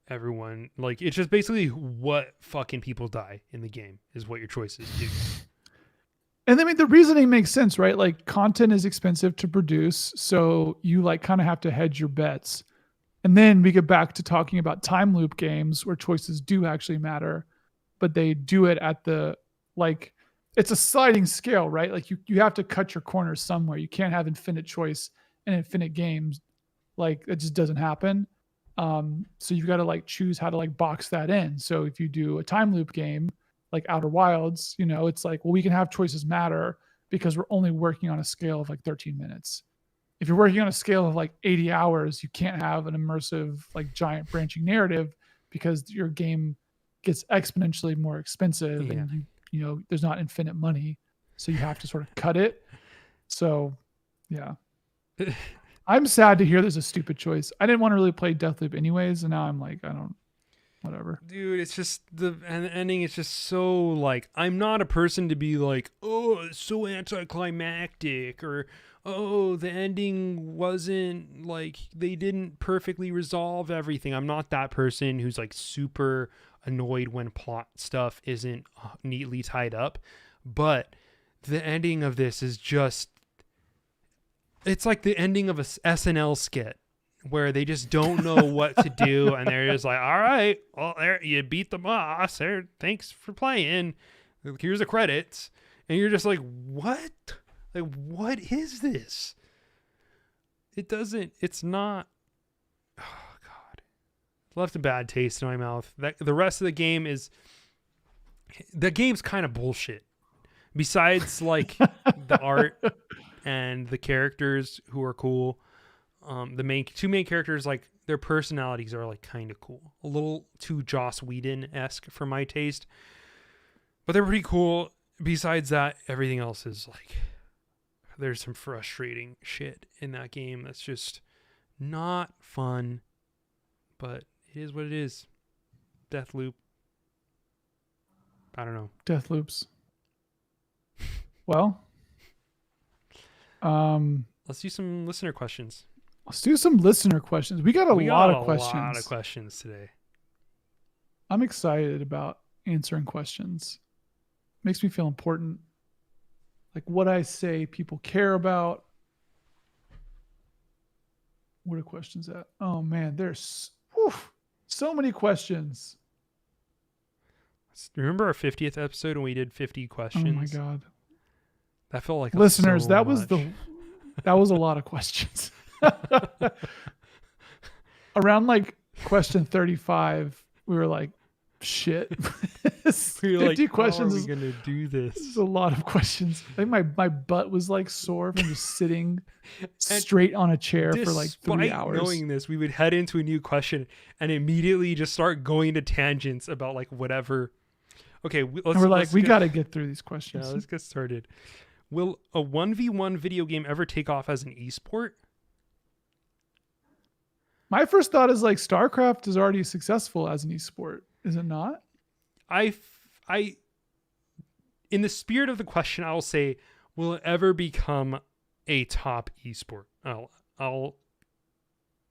everyone, like, it's just basically what fucking people die in the game is what your choices do. And I mean, the reasoning makes sense, right? Like, content is expensive to produce, so you like kind of have to hedge your bets. And then we get back to talking about time loop games where choices do actually matter, but they do it at the like it's a sliding scale, right? Like you have to cut your corners somewhere. You can't have infinite choice and infinite games. Like it just doesn't happen. So you've got to like choose how to like box that in. So if you do a time loop game like Outer Wilds, it's like, well, we can have choices matter because we're only working on a scale of like 13 minutes. If you're working on a scale of like 80 hours, you can't have an immersive, like giant branching narrative because your game gets exponentially more expensive Yeah. and there's not infinite money. So you have to sort of cut it. So yeah. I'm sad to hear there's a stupid choice. I didn't want to really play Deathloop anyways, and now I'm like, I don't, whatever. Dude, it's just the ending is just so like, I'm not a person to be like, oh, it's so anticlimactic, or oh, the ending wasn't like, they didn't perfectly resolve everything. I'm not that person who's like super annoyed when plot stuff isn't neatly tied up. But the ending of this is just, it's like the ending of a SNL skit where they just don't know what to do, and they're just like, all right, well, there, you beat the boss, there, thanks for playing, here's the credits. And you're just like, what, like, what is this? It's not, oh god, it left a bad taste in my mouth. That the rest of the game's kind of bullshit, besides like the art and the characters who are cool. The two main characters, like, their personalities are like kind of cool, a little too Joss Whedon-esque for my taste, but they're pretty cool. Besides that, everything else is like, there's some frustrating shit in that game that's just not fun, but it is what it is. Deathloop, I don't know. Death loops. Well, Let's do some listener questions. let's do some listener questions. We got a We lot got of a questions. lot of questions today. I'm excited about answering questions. Makes me feel important. Like what I say people care about. What are questions at? Oh man, there's so many questions. Remember our 50th episode when we did 50 questions? Oh my god. That felt like Listeners, so that much. was a lot of questions. Around like question 35, we were like, shit. We were 50 like, questions how are we gonna do this? is a lot of questions. I think my butt was like sore from just sitting straight on a chair for like 3 hours. Knowing this, we would head into a new question and immediately just start going into tangents about like whatever. Okay, we got to get through these questions. Yeah, let's get started. Will a 1v1 video game ever take off as an esport? My first thought is like StarCraft is already successful as an esport, is it not? I, in the spirit of the question, I'll say, will it ever become a top esport?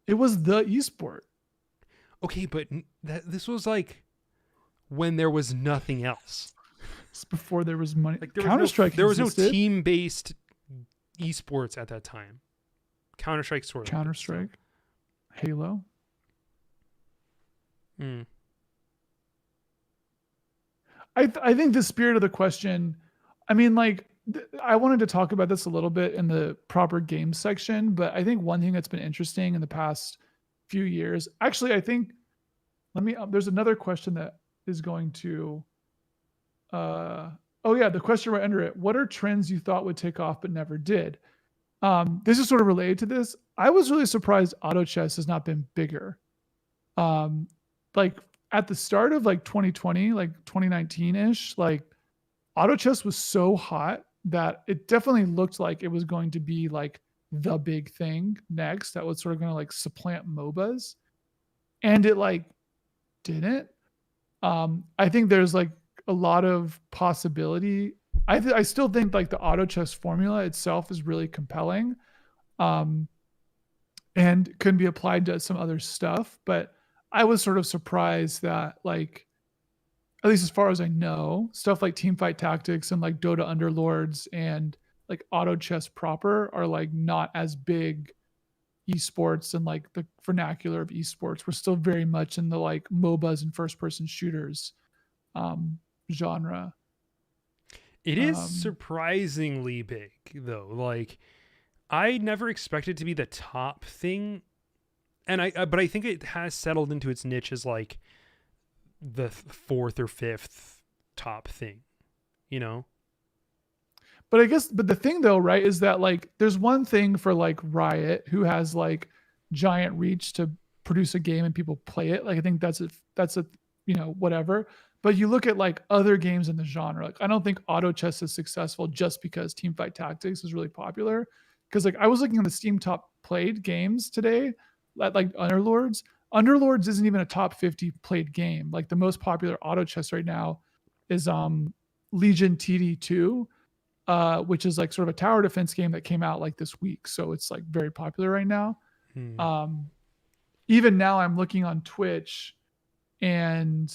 It was the esport. Okay, but this was like when there was nothing else. It's before there was money. Like Counter-Strike there was no existed. team-based esports at that time. Counter-Strike sort of. Counter-Strike. Halo. I think the spirit of the question, I mean, like, I wanted to talk about this a little bit in the proper game section, but I think one thing that's been interesting in the past few years, actually, I think, there's another question that is going to, oh yeah, the question right under it. What are trends you thought would take off but never did? This is sort of related to this. I was really surprised auto chess has not been bigger. Um, like at the start of like 2020, like 2019 ish, like auto chess was so hot that it definitely looked like it was going to be like the big thing next that was sort of going to like supplant MOBAs. And it like didn't. I think there's like a lot of possibility. I still think like the auto chess formula itself is really compelling, um, and can be applied to some other stuff. But I was sort of surprised that like, at least as far as I know, stuff like teamfight tactics and like Dota Underlords and like auto chess proper are like not as big esports and like the vernacular of esports. We're still very much in the like MOBAs and first person shooters genre. It is Um, surprisingly big though. Like I never expected it to be the top thing, and but I think it has settled into its niche as like the fourth or fifth top thing, you know? but I guess, but the thing though, right, is that like there's one thing for like Riot who has like giant reach to produce a game and people play it. Like I think that's a whatever. But you look at like other games in the genre. Like I don't think auto chess is successful just because Teamfight Tactics is really popular. Because like I was looking at the Steam top played games today, like Underlords. Underlords isn't even a top 50 played game. Like the most popular auto chess right now is Legion TD2, which is like sort of a tower defense game that came out like this week. So it's like very popular right now. Hmm. Um, Even now, I'm looking on Twitch, and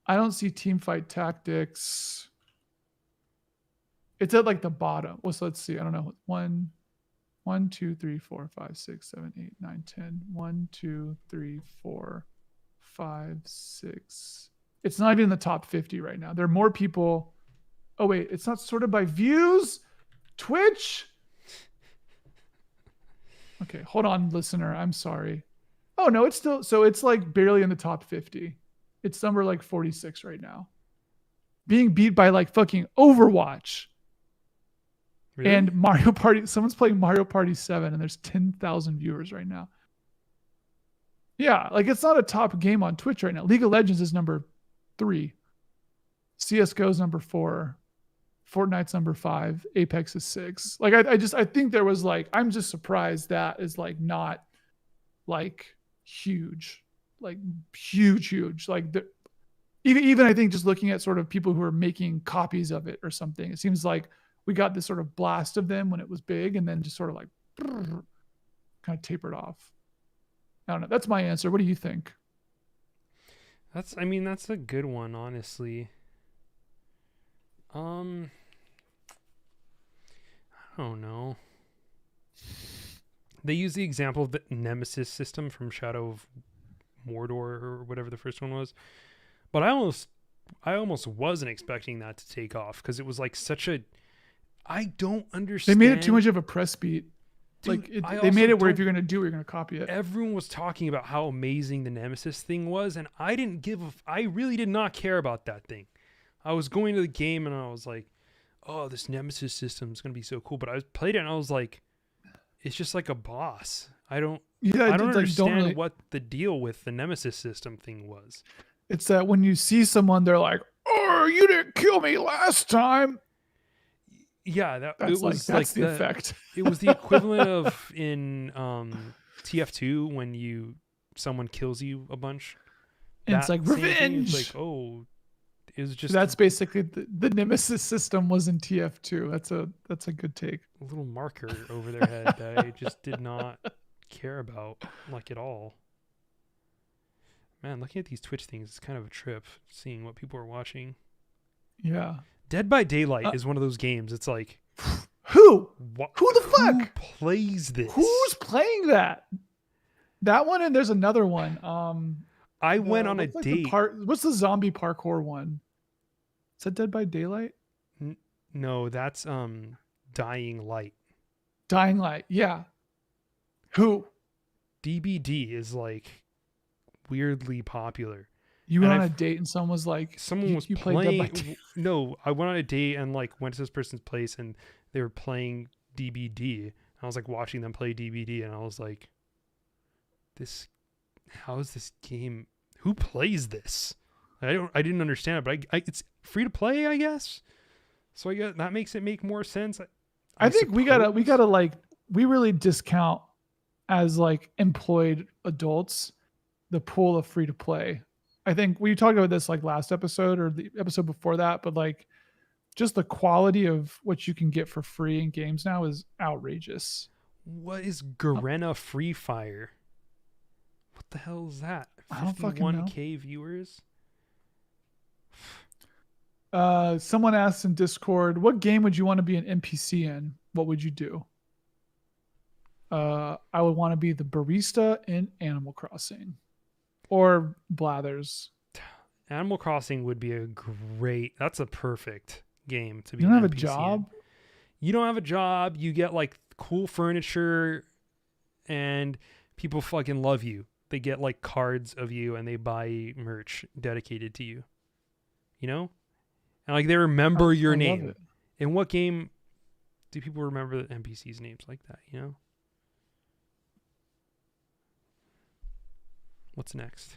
I don't see Teamfight Tactics. It's at like the bottom. Well, so let's see. I don't know. 2, 3, 4, 5, 6, 7, 8, 9, 10. 1, 2, 3, 4, 5, 6. It's not even in the top 50 right now. There are more people. Oh wait, it's not sorted by views. Twitch. Okay, hold on, listener. I'm sorry. Oh no, it's still, so it's like barely in the top 50. It's number like 46 right now. Being beat by like fucking Overwatch Really? and Mario Party. Someone's playing Mario Party 7 and there's 10,000 viewers right now. Yeah, like it's not a top game on Twitch right now. League of Legends is number 3. CS:GO is number 4. Fortnite's number 5. Apex is 6. Like I think there was like, I'm just surprised that is like not like huge, like huge. Like even I think just looking at sort of people who are making copies of it or something, it seems like we got this sort of blast of them when it was big and then just sort of like kind of tapered off. I don't know. That's my answer. What do you think? That's a good one, honestly. I don't know. They use the example of the Nemesis system from Shadow of Mordor or whatever the first one was. But I almost wasn't expecting that to take off because it was like such a, I don't understand. They made it too much of a press beat. Dude, They made it where if you're gonna do it, you're gonna copy it. Everyone was talking about how amazing the Nemesis thing was, and I really did not care about that thing. I was going to the game and I was like, "Oh, this Nemesis system is gonna be so cool." But I played it and I was like, "It's just like a boss." I don't understand what the deal with the Nemesis system thing was. It's that when you see someone, they're like, "Oh, you didn't kill me last time." Yeah, That's the effect. It was the equivalent of in TF2 when someone kills you a bunch. And it's like revenge. It's like, oh, it was just, so that's basically the Nemesis system was in TF2. That's a good take. a little marker over their head that I just did not care about like at all. Man, looking at these Twitch things is kind of a trip, seeing what people are watching. Yeah. Dead by Daylight is one of those games. It's like, who the fuck who plays this? Who's playing that? That one, and there's another one. I went on a date. What's the zombie parkour one? Is that Dead by Daylight? No, that's Dying Light. Dying Light. Yeah. Who? DBD is like weirdly popular. You And went on a date and someone was like, someone was you played Dead by playing. Daylight. No, I went on a date and like went to this person's place and they were playing DBD. I was like watching them play DBD and I was like, this, how is this game? Who plays this? I didn't understand it, but it's free to play, I guess. So I guess that makes it make more sense. I think we gotta like, we really discount as like employed adults the pool of free to play. I think we talked about this like last episode or the episode before that, but like just the quality of what you can get for free in games now is outrageous. What is Garena Free Fire? What the hell is that? I don't fucking know. 51K viewers? Someone asked in Discord, what game would you want to be an NPC in? What would you do? I would want to be the barista in Animal Crossing or Blathers. Animal Crossing would be that's a perfect game to be. You don't have NPC a job? You don't have a job. You get like cool furniture and people fucking love you. They get like cards of you and they buy merch dedicated to you. You know? And like they remember your name. In what game do people remember the NPCs' names like that, you know? What's next?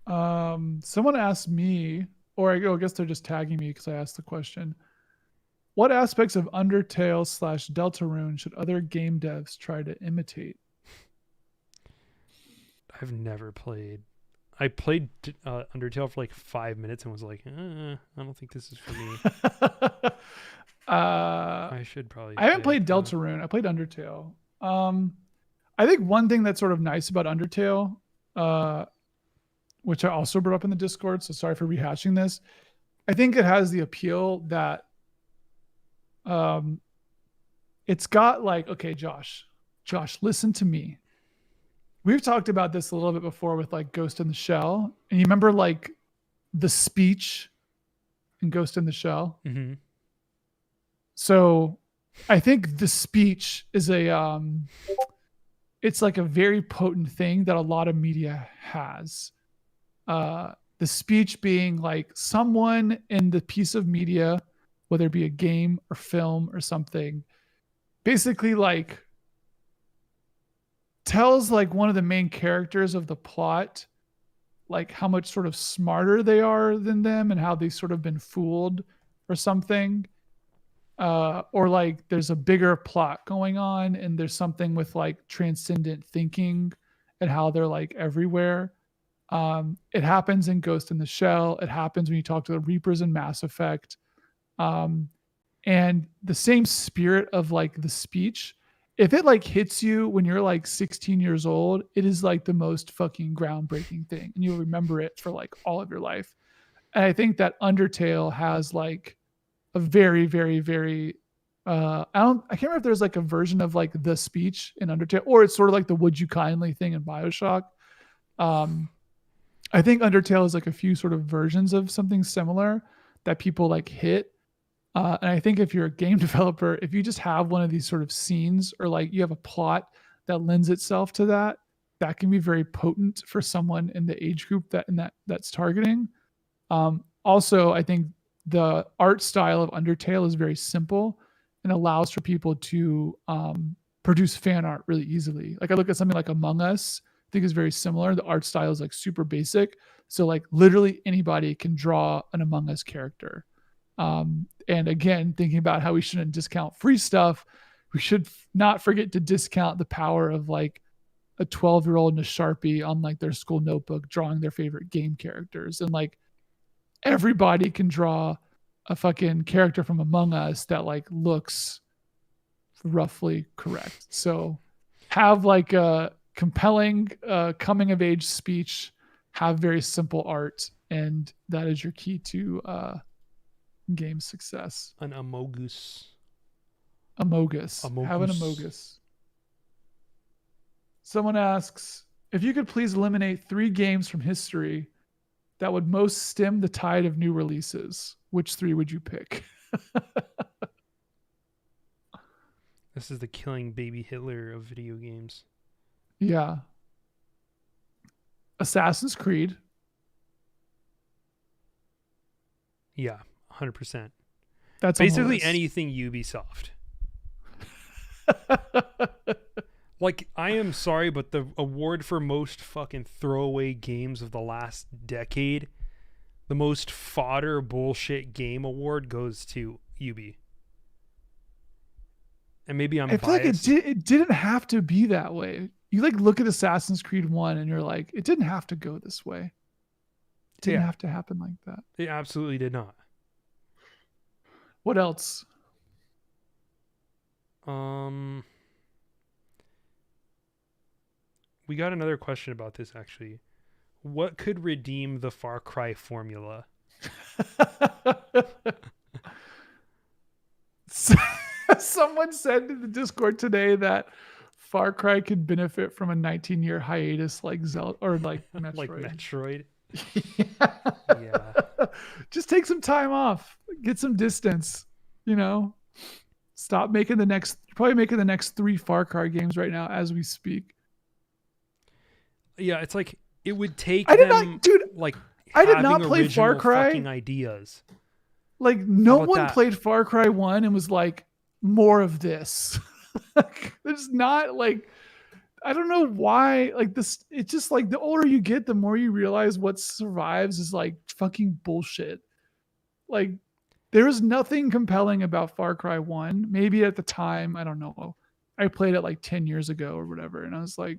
Someone asked me, or I guess they're just tagging me because I asked the question. What aspects of Undertale / Deltarune should other game devs try to imitate? I've never played. I played Undertale for like 5 minutes and was like, I don't think this is for me. I should probably. I haven't played Deltarune. I played Undertale. I think one thing that's sort of nice about Undertale, which I also brought up in the Discord, so sorry for rehashing this. I think it has the appeal that it's got like, okay, Josh, listen to me. We've talked about this a little bit before with like Ghost in the Shell. And you remember like the speech in Ghost in the Shell? Mm-hmm. So I think the speech is it's like a very potent thing that a lot of media has. The speech being like someone in the piece of media, whether it be a game or film or something, basically like tells like one of the main characters of the plot, like how much sort of smarter they are than them and how they've sort of been fooled or something. Or like there's a bigger plot going on and there's something with like transcendent thinking and how they're like everywhere. It happens in Ghost in the Shell. It happens when you talk to the Reapers in Mass Effect. And the same spirit of like the speech, if it like hits you when you're like 16 years old, it is like the most fucking groundbreaking thing. And you'll remember it for like all of your life. And I think that Undertale has like a very, very, very, I can't remember if there's like a version of like the speech in Undertale, or it's sort of like the would you kindly thing in BioShock. I think Undertale is like a few sort of versions of something similar that people like hit. And I think if you're a game developer, if you just have one of these sort of scenes or like you have a plot that lends itself to that, that can be very potent for someone in the age group that's targeting. Also, I think the art style of Undertale is very simple and allows for people to produce fan art really easily. Like I look at something like Among Us, I think is very similar. The art style is like super basic. So like literally anybody can draw an Among Us character. And again, thinking about how we shouldn't discount free stuff, we should not forget to discount the power of like a 12-year-old and a Sharpie on like their school notebook drawing their favorite game characters. And like everybody can draw a fucking character from Among Us that like looks roughly correct. So have like a compelling coming of age speech, have very simple art, and that is your key to game success. An Amogus. Have an Amogus. Someone asks, if you could please eliminate 3 games from history, that would most stem the tide of new releases, which 3 would you pick? This is the killing baby Hitler of video games. Yeah. Assassin's Creed. Yeah, 100%. That's basically anything Ubisoft. Like, I am sorry, but the award for most fucking throwaway games of the last decade, the most fodder bullshit game award, goes to Ubi. And maybe I'm I feel biased. like it didn't have to be that way. You like look at Assassin's Creed 1 and you're like, it didn't have to go this way. It didn't have to happen like that. It absolutely did not. What else? We got another question about this, actually. What could redeem the Far Cry formula? Someone said in the Discord today that Far Cry could benefit from a 19-year hiatus like Zelda or like Metroid. Like Metroid? Yeah. Just take some time off. Get some distance. You know? Stop making probably making the next 3 Far Cry games right now as we speak. Yeah, it's like it would take I did not play Far Cry. Fucking ideas. Like no one played Far Cry 1 and was like, more of this. There's not like, I don't know why, like this, it's just like the older you get, the more you realize what survives is like fucking bullshit. Like there is nothing compelling about Far Cry 1. Maybe at the time, I don't know. I played it like 10 years ago or whatever. And I was like,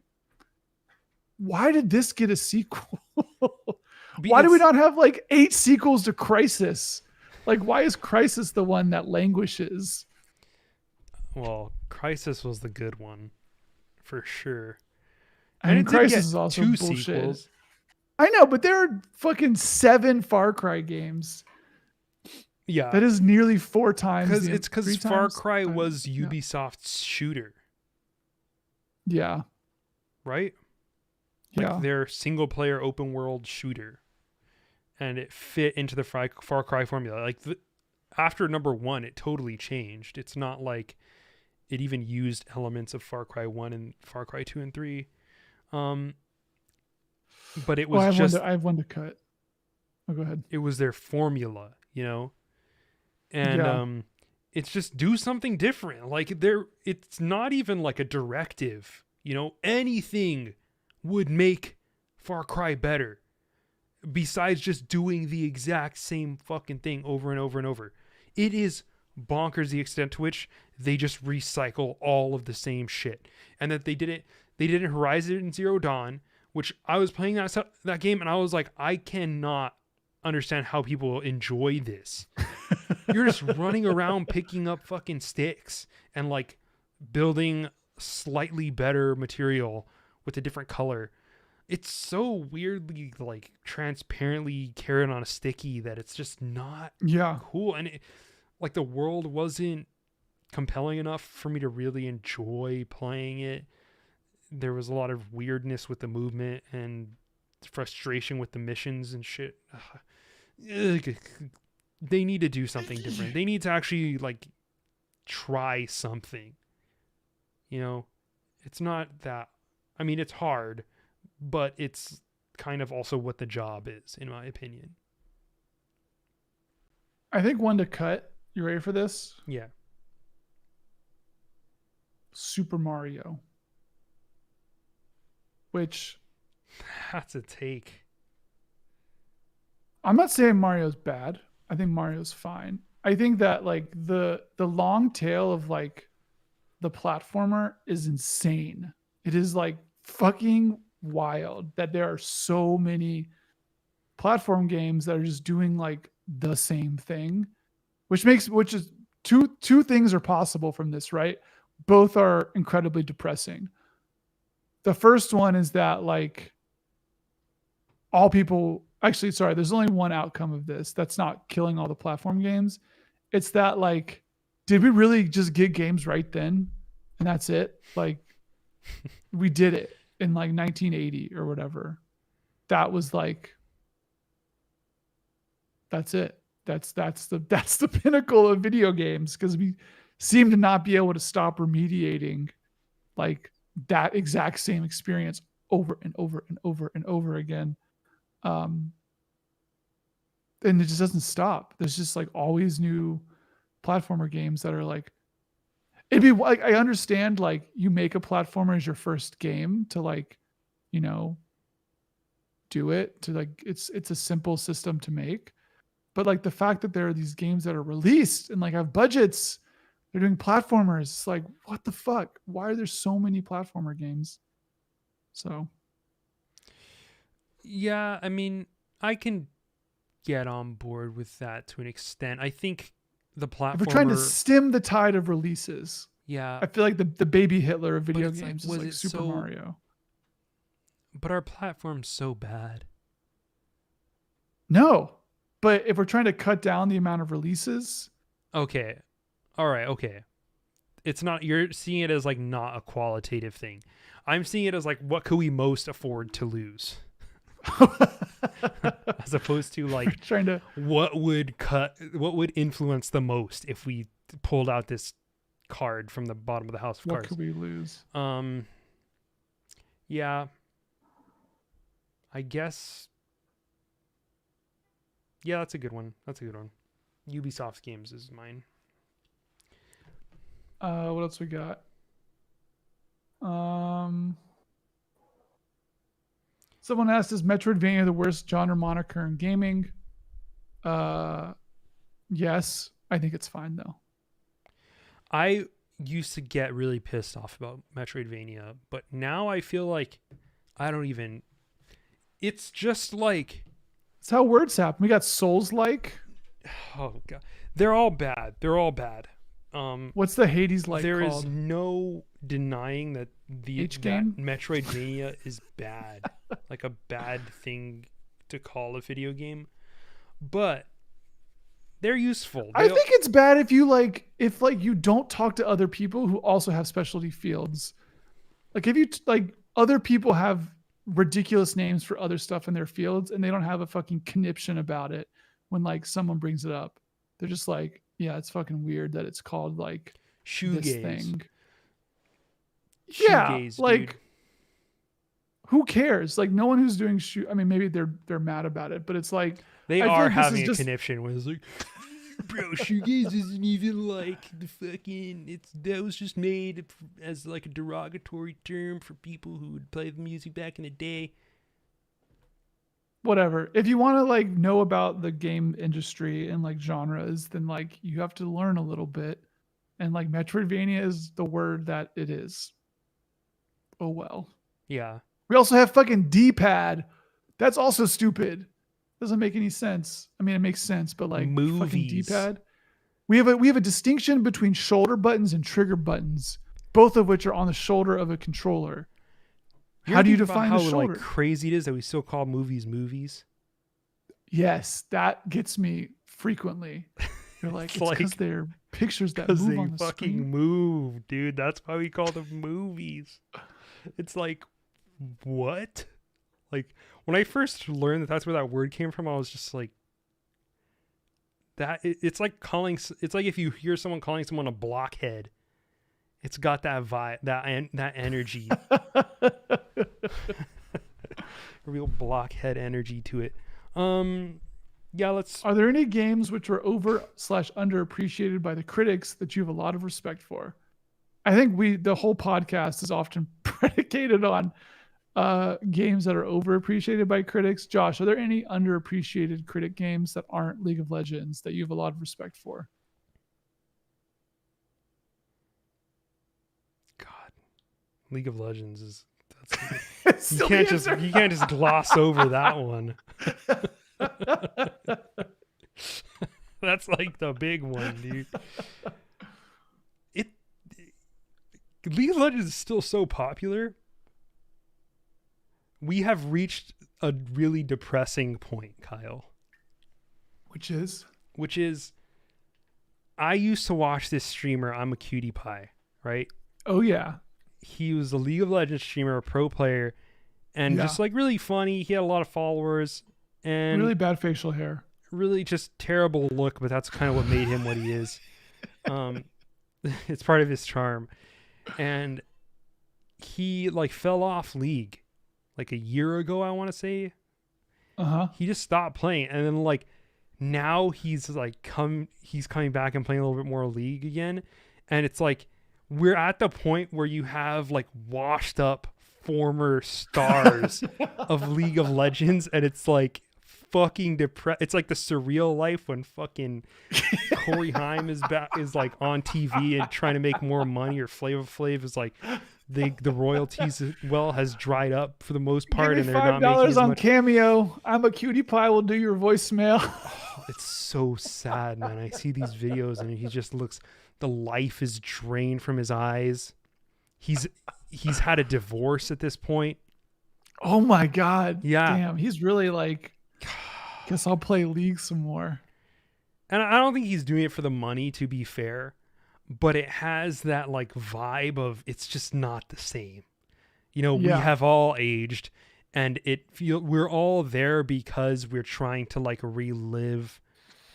why did this get a sequel? Why do we not have like 8 sequels to Crysis? Like, why is Crysis the one that languishes? Well, Crysis was the good one, for sure. And Crysis is also 2 bullshit. sequels. I know, but there are fucking 7 Far Cry games. Yeah, that is nearly 4 times. Because Far Cry was Ubisoft's shooter. Yeah. Right. Like their single player open world shooter, and it fit into the Far Cry formula. Like after number 1, it totally changed. It's not like it even used elements of Far Cry 1 and Far Cry 2 and 3. But it was I have one to cut. Oh, go ahead. It was their formula, you know? And it's just do something different. Like it's not even like a directive, you know? Anything would make Far Cry better besides just doing the exact same fucking thing over and over and over. It is bonkers the extent to which they just recycle all of the same shit. And that they did it in Horizon Zero Dawn, which I was playing that game and I was like, I cannot understand how people enjoy this. You're just running around picking up fucking sticks and like building slightly better material with a different color. It's so weirdly like transparently carried on a sticky that it's just not cool. And like the world wasn't compelling enough for me to really enjoy playing it. There was a lot of weirdness with the movement and frustration with the missions and shit. They need to do something different. They need to actually like try something. You know, it's not that, I mean, it's hard, but it's kind of also what the job is, in my opinion. I think one to cut. You ready for this? Yeah. Super Mario. Which... That's a take. I'm not saying Mario's bad. I think Mario's fine. I think that like the long tail of like the platformer is insane. It is like fucking wild that there are so many platform games that are just doing like the same thing, which is two things are possible from this, right? Both are incredibly depressing. The first one is that like there's only one outcome of this. That's not killing all the platform games. It's that like, did we really just get games right then? And that's it. Like we did it in like 1980 or whatever. That was like that's it. That's the pinnacle of video games, because we seem to not be able to stop remediating like that exact same experience over and over and over and over again. And it just doesn't stop. There's just like always new platformer games that are like, it'd be like, I understand like you make a platformer as your first game to like, you know, do it to like, it's a simple system to make. But like the fact that there are these games that are released and like have budgets, they're doing platformers. It's like, what the fuck? Why are there so many platformer games? So Yeah, I mean, I can get on board with that to an extent. I think the platformer. if we're trying to stem the tide of releases, yeah, I feel like the baby Hitler of but video it's games was is like it Super so? Mario. But our platform's so bad. No, but if we're trying to cut down the amount of releases, Okay, all right, okay. It's not. You're seeing it as like not a qualitative thing. I'm seeing it as like what could we most afford to lose, as opposed to like trying to what would influence the most if we pulled out this card from the bottom of the house of what cards. could we lose? Yeah, I guess. Yeah, that's a good one. Ubisoft's games is mine. What else we got? Someone asked, is Metroidvania the worst genre moniker in gaming? Yes, I think it's fine though. I used to get really pissed off about Metroidvania, but now I feel like I don't even. It's just like. It's how words happen. We got Souls-like. Oh god, they're all bad. What's the Hades-like There called? is no denying that H-game? that Metroidvania is bad, like a bad thing to call a video game, but they're useful. I think it's bad if you you don't talk to other people who also have specialty fields. Like if you like other people have ridiculous names for other stuff in their fields and they don't have a fucking conniption about it when like someone brings it up. They're just like, yeah, it's fucking weird that it's called like shoegaze. This thing. Shoegaze, like dude. Who cares? Like no one who's doing I mean, maybe they're mad about it, but it's like they I feel are like having a conniption when it's like, bro, shoegaze isn't even like the fucking. That was just made as like a derogatory term for people who would play the music back in the day. Whatever. If you want to like know about the game industry and like genres, then like you have to learn a little bit. And like Metroidvania is the word that it is. Oh well. Yeah. We also have fucking D-pad. That's also stupid. Doesn't make any sense. I mean, it makes sense, but like fucking D-pad. We have a distinction between shoulder buttons and trigger buttons, both of which are on the shoulder of a controller. How do you define the shoulder? Like crazy it is that we still call movies? Yes, that gets me frequently. You're like, it's because they're pictures that move on the fucking screen. Move, dude. That's why we call them movies. It's like, what? Like when I first learned that that's where that word came from, I was just like, it's like if you hear someone calling someone a blockhead. It's got that vibe, that energy, real blockhead energy to it. Yeah, let's. Are there any games which were over/underappreciated by the critics that you have a lot of respect for? I think the whole podcast is often predicated on games that are overappreciated by critics. Josh, are there any underappreciated critic games that aren't League of Legends that you have a lot of respect for? League of Legends is you can't just gloss over that one. That's like the big one, dude. League of Legends is still so popular. We have reached a really depressing point, Kyle. Which is I used to watch this streamer, I'm a Cutie Pie, right? Oh yeah. He was a League of Legends streamer, a pro player, and just like really funny. He had a lot of followers and really bad facial hair. really just terrible look, but that's kind of what made him what he is. It's part of his charm. And he like fell off League like a year ago, I want to say. He just stopped playing, and then like now he's coming back and playing a little bit more League again. And it's like we're at the point where you have like washed up former stars of League of Legends, and it's like fucking depressed. It's like the surreal life when fucking Corey Haim is like on TV and trying to make more money, or Flavor Flav is like the royalties has dried up for the most part, Give me and they're not making $5 as on much. Cameo. I'm a cutie pie. Will do your voicemail. It's so sad, man. I see these videos and he just looks, the life is drained from his eyes. He's had a divorce at this point. Oh my God. Yeah. Damn. He's really like, guess I'll play League some more. And I don't think he's doing it for the money, to be fair, but it has that like vibe of it's just not the same. You know, we have all aged, and we're all there because we're trying to like relive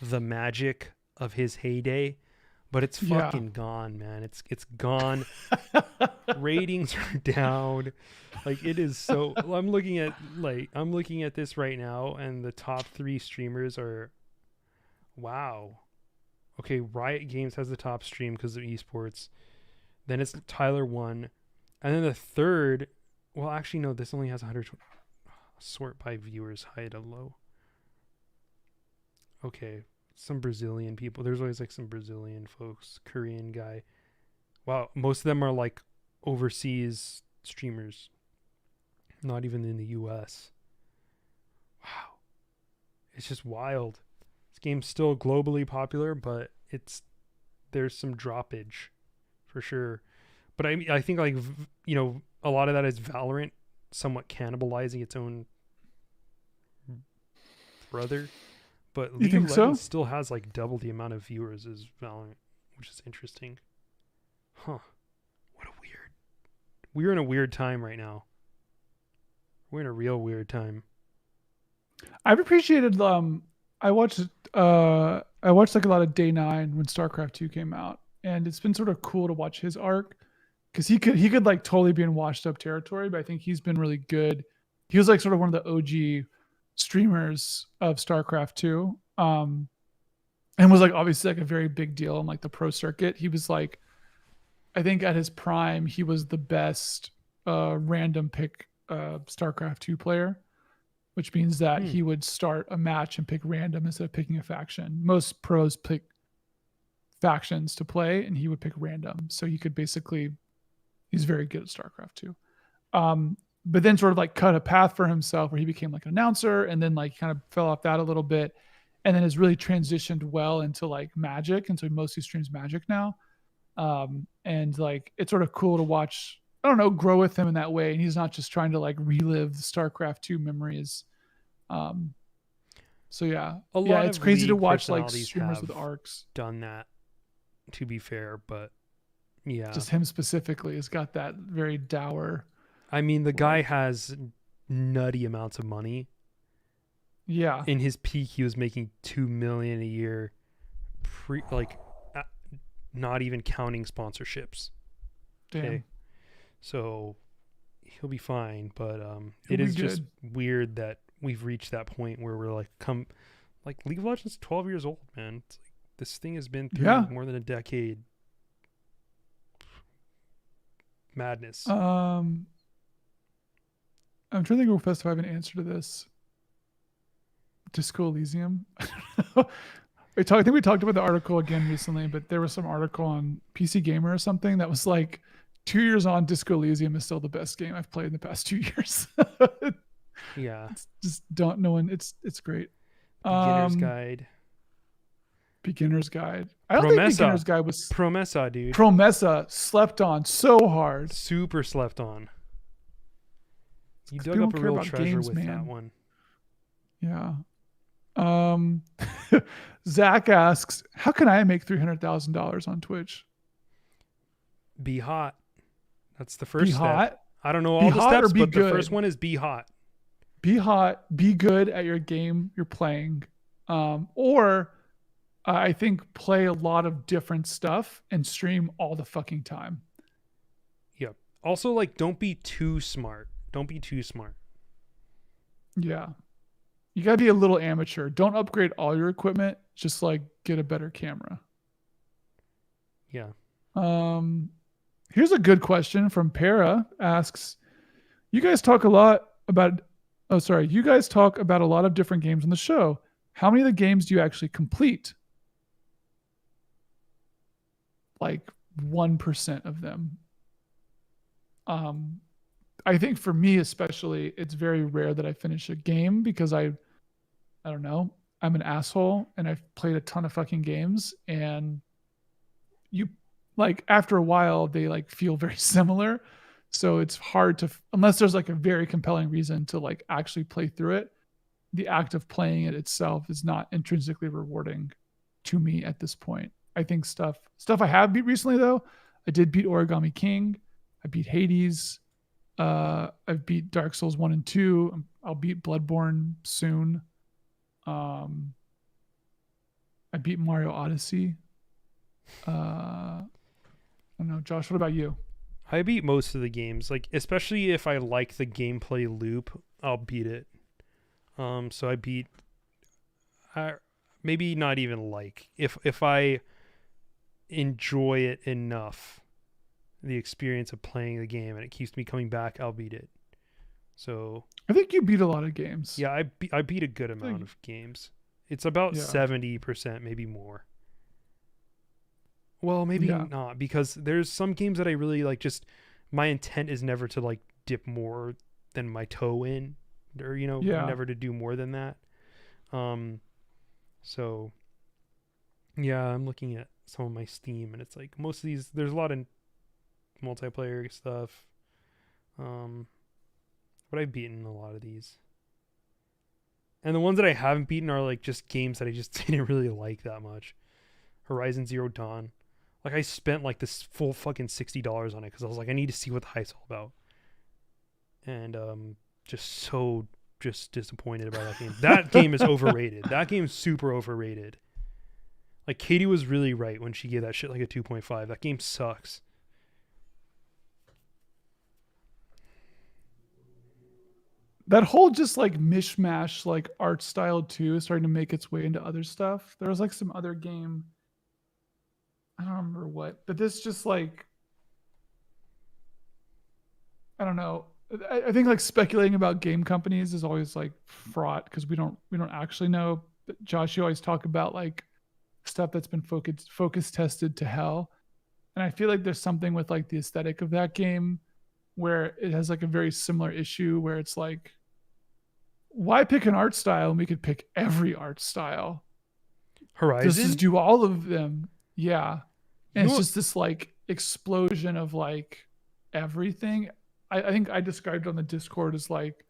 the magic of his heyday, but it's fucking gone, man. It's gone. Ratings are down. Like it is so. I'm looking at this right now, and the top 3 streamers are, wow. Okay, Riot Games has the top stream because of esports. Then it's Tyler 1, and then the third. Well, actually, no. This only has 100. Sort by viewers, high to low. Okay, some Brazilian people. There's always like some Brazilian folks, Korean guy. Wow, most of them are like overseas streamers, not even in the US. Wow, it's just wild. This game's still globally popular, but there's some droppage for sure. But I think like, you know, a lot of that is Valorant somewhat cannibalizing its own brother. But League of Legends still has like double the amount of viewers as Valorant, which is interesting. Huh. We're in a weird time right now. We're in a real weird time. I've appreciated I watched like a lot of Day 9 when StarCraft 2 came out, and it's been sort of cool to watch his arc, because he could like totally be in washed up territory, but I think he's been really good. He was like sort of one of the OG streamers of StarCraft 2, and was like obviously like a very big deal in like the pro circuit. He was like, I think at his prime, he was the best random pick StarCraft 2 player, which means that he would start a match and pick random instead of picking a faction. Most pros pick factions to play, and he would pick random. So he could basically, he's very good at StarCraft 2. But then sort of like cut a path for himself where he became like an announcer, and then like kind of fell off that a little bit, and then has really transitioned well into like Magic. And so he mostly streams Magic now. And like, it's sort of cool to watch, I don't know, grow with him in that way. And he's not just trying to like relive the StarCraft 2 memories. So yeah, it's crazy to watch like streamers with arcs done that, to be fair, but yeah, just him specifically has got that very dour. I mean, the guy has nutty amounts of money. Yeah. In his peak, he was making $2 million a year, not even counting sponsorships. Damn. Okay. So he'll be fine, but it is just weird that we've reached that point where we're like, League of Legends is 12 years old, man. It's like, this thing has been through more than a decade. Madness. I'm trying to think of if I have an answer to this. Disco Elysium. I think we talked about the article again recently, but there was some article on PC Gamer or something that was like, 2 years on, Disco Elysium is still the best game I've played in the past 2 years. Yeah. Just don't know when it's great. Beginner's Guide. I don't think Beginner's Guide was Promessa, dude. Promessa slept on so hard. Super slept on. You dug up a real treasure with that one. Yeah. Zach asks, how can I make $300,000 on Twitch? Be hot. That's the first step. Hot? I don't know all the steps, but the first one is be hot. Be hot. Be good at your game you're playing. Or I think play a lot of different stuff and stream all the fucking time. Yep. Also, like, don't be too smart. Don't be too smart. Yeah. You got to be a little amateur. Don't upgrade all your equipment. Just like get a better camera. Yeah. Here's a good question from Para asks, you guys talk a lot about, oh, sorry. You guys talk about a lot of different games on the show. How many of the games do you actually complete? Like 1% of them. I think for me especially, it's very rare that I finish a game because I don't know, I'm an asshole and I've played a ton of fucking games, and you like after a while they like feel very similar. So it's hard to, unless there's like a very compelling reason to like actually play through it. The act of playing it itself is not intrinsically rewarding to me at this point. I think stuff I have beat recently though. I did beat Origami King. I beat Hades. I've beat Dark Souls 1 and 2. I'll beat Bloodborne soon. I beat Mario Odyssey. I don't know, Josh, what about you? I beat most of the games. Like, especially if I like the gameplay loop, I'll beat it. So I beat, maybe not even like, if I enjoy it enough, the experience of playing the game, and it keeps me coming back, I'll beat it. So I think you beat a lot of games. yeah, I beat a good amount of games. It's about 70%, maybe more. Well, maybe not, because there's some games that I really like. Just my intent is never to like dip more than my toe in, or never to do more than that. So yeah, I'm looking at some of my Steam, and it's like most of these. There's a lot of multiplayer stuff. But I've beaten a lot of these, and the ones that I haven't beaten are like just games that I just didn't really like that much. Horizon Zero Dawn. Like, I spent like this full fucking $60 on it because I was like, I need to see what the hype's all about. And just disappointed about that game. That game is overrated. That game's super overrated. Like, Katie was really right when she gave that shit like a 2.5. That game sucks. That whole just like mishmash like art style too is starting to make its way into other stuff. There was like some other game, I don't remember what, but this just like, I don't know. I think like speculating about game companies is always like fraught because we don't actually know. But Josh, you always talk about like stuff that's been focus tested to hell, and I feel like there's something with like the aesthetic of that game where it has like a very similar issue where it's like, why pick an art style and we could pick every art style? Horizon? Just do all of them. Yeah. And it's just this like explosion of like everything. I think I described on the Discord as like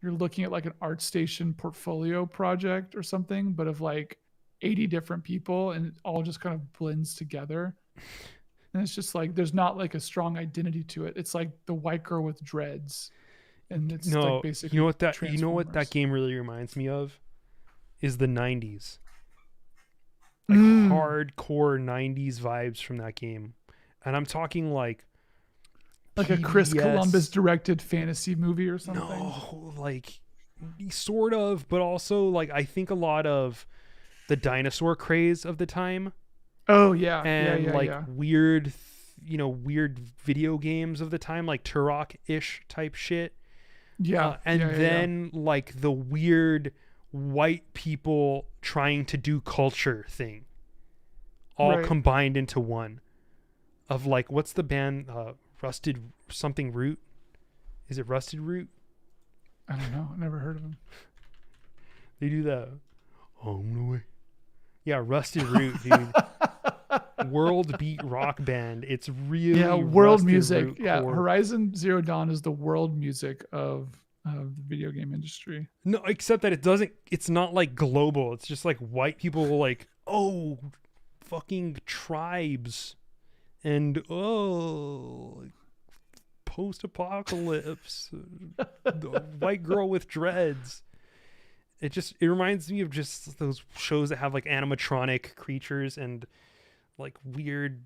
you're looking at like an ArtStation portfolio project or something, but of like 80 different people, and it all just kind of blends together. And it's just like there's not like a strong identity to it. It's like the white girl with dreads. And it's like basically you know what that game really reminds me of is the 90s. Like hardcore 90s vibes from that game. And I'm talking like a Chris Columbus directed fantasy movie or something. No, like sort of, but also like I think a lot of the dinosaur craze of the time. Oh yeah. And weird video games of the time, like Turok-ish type shit. Yeah. Then like the weird white people trying to do culture thing all combined into one. Of like, what's the band, Rusted something Root? Is it Rusted Root? I don't know. I never heard of them. They do that. On the way. Yeah, Rusted Root, dude. World beat rock band. It's really world music. Yeah, Horizon Zero Dawn is the world music of the video game industry. No, except that it's not like global. It's just like white people like, oh, fucking tribes, and post-apocalypse, the white girl with dreads. it reminds me of just those shows that have like animatronic creatures and like weird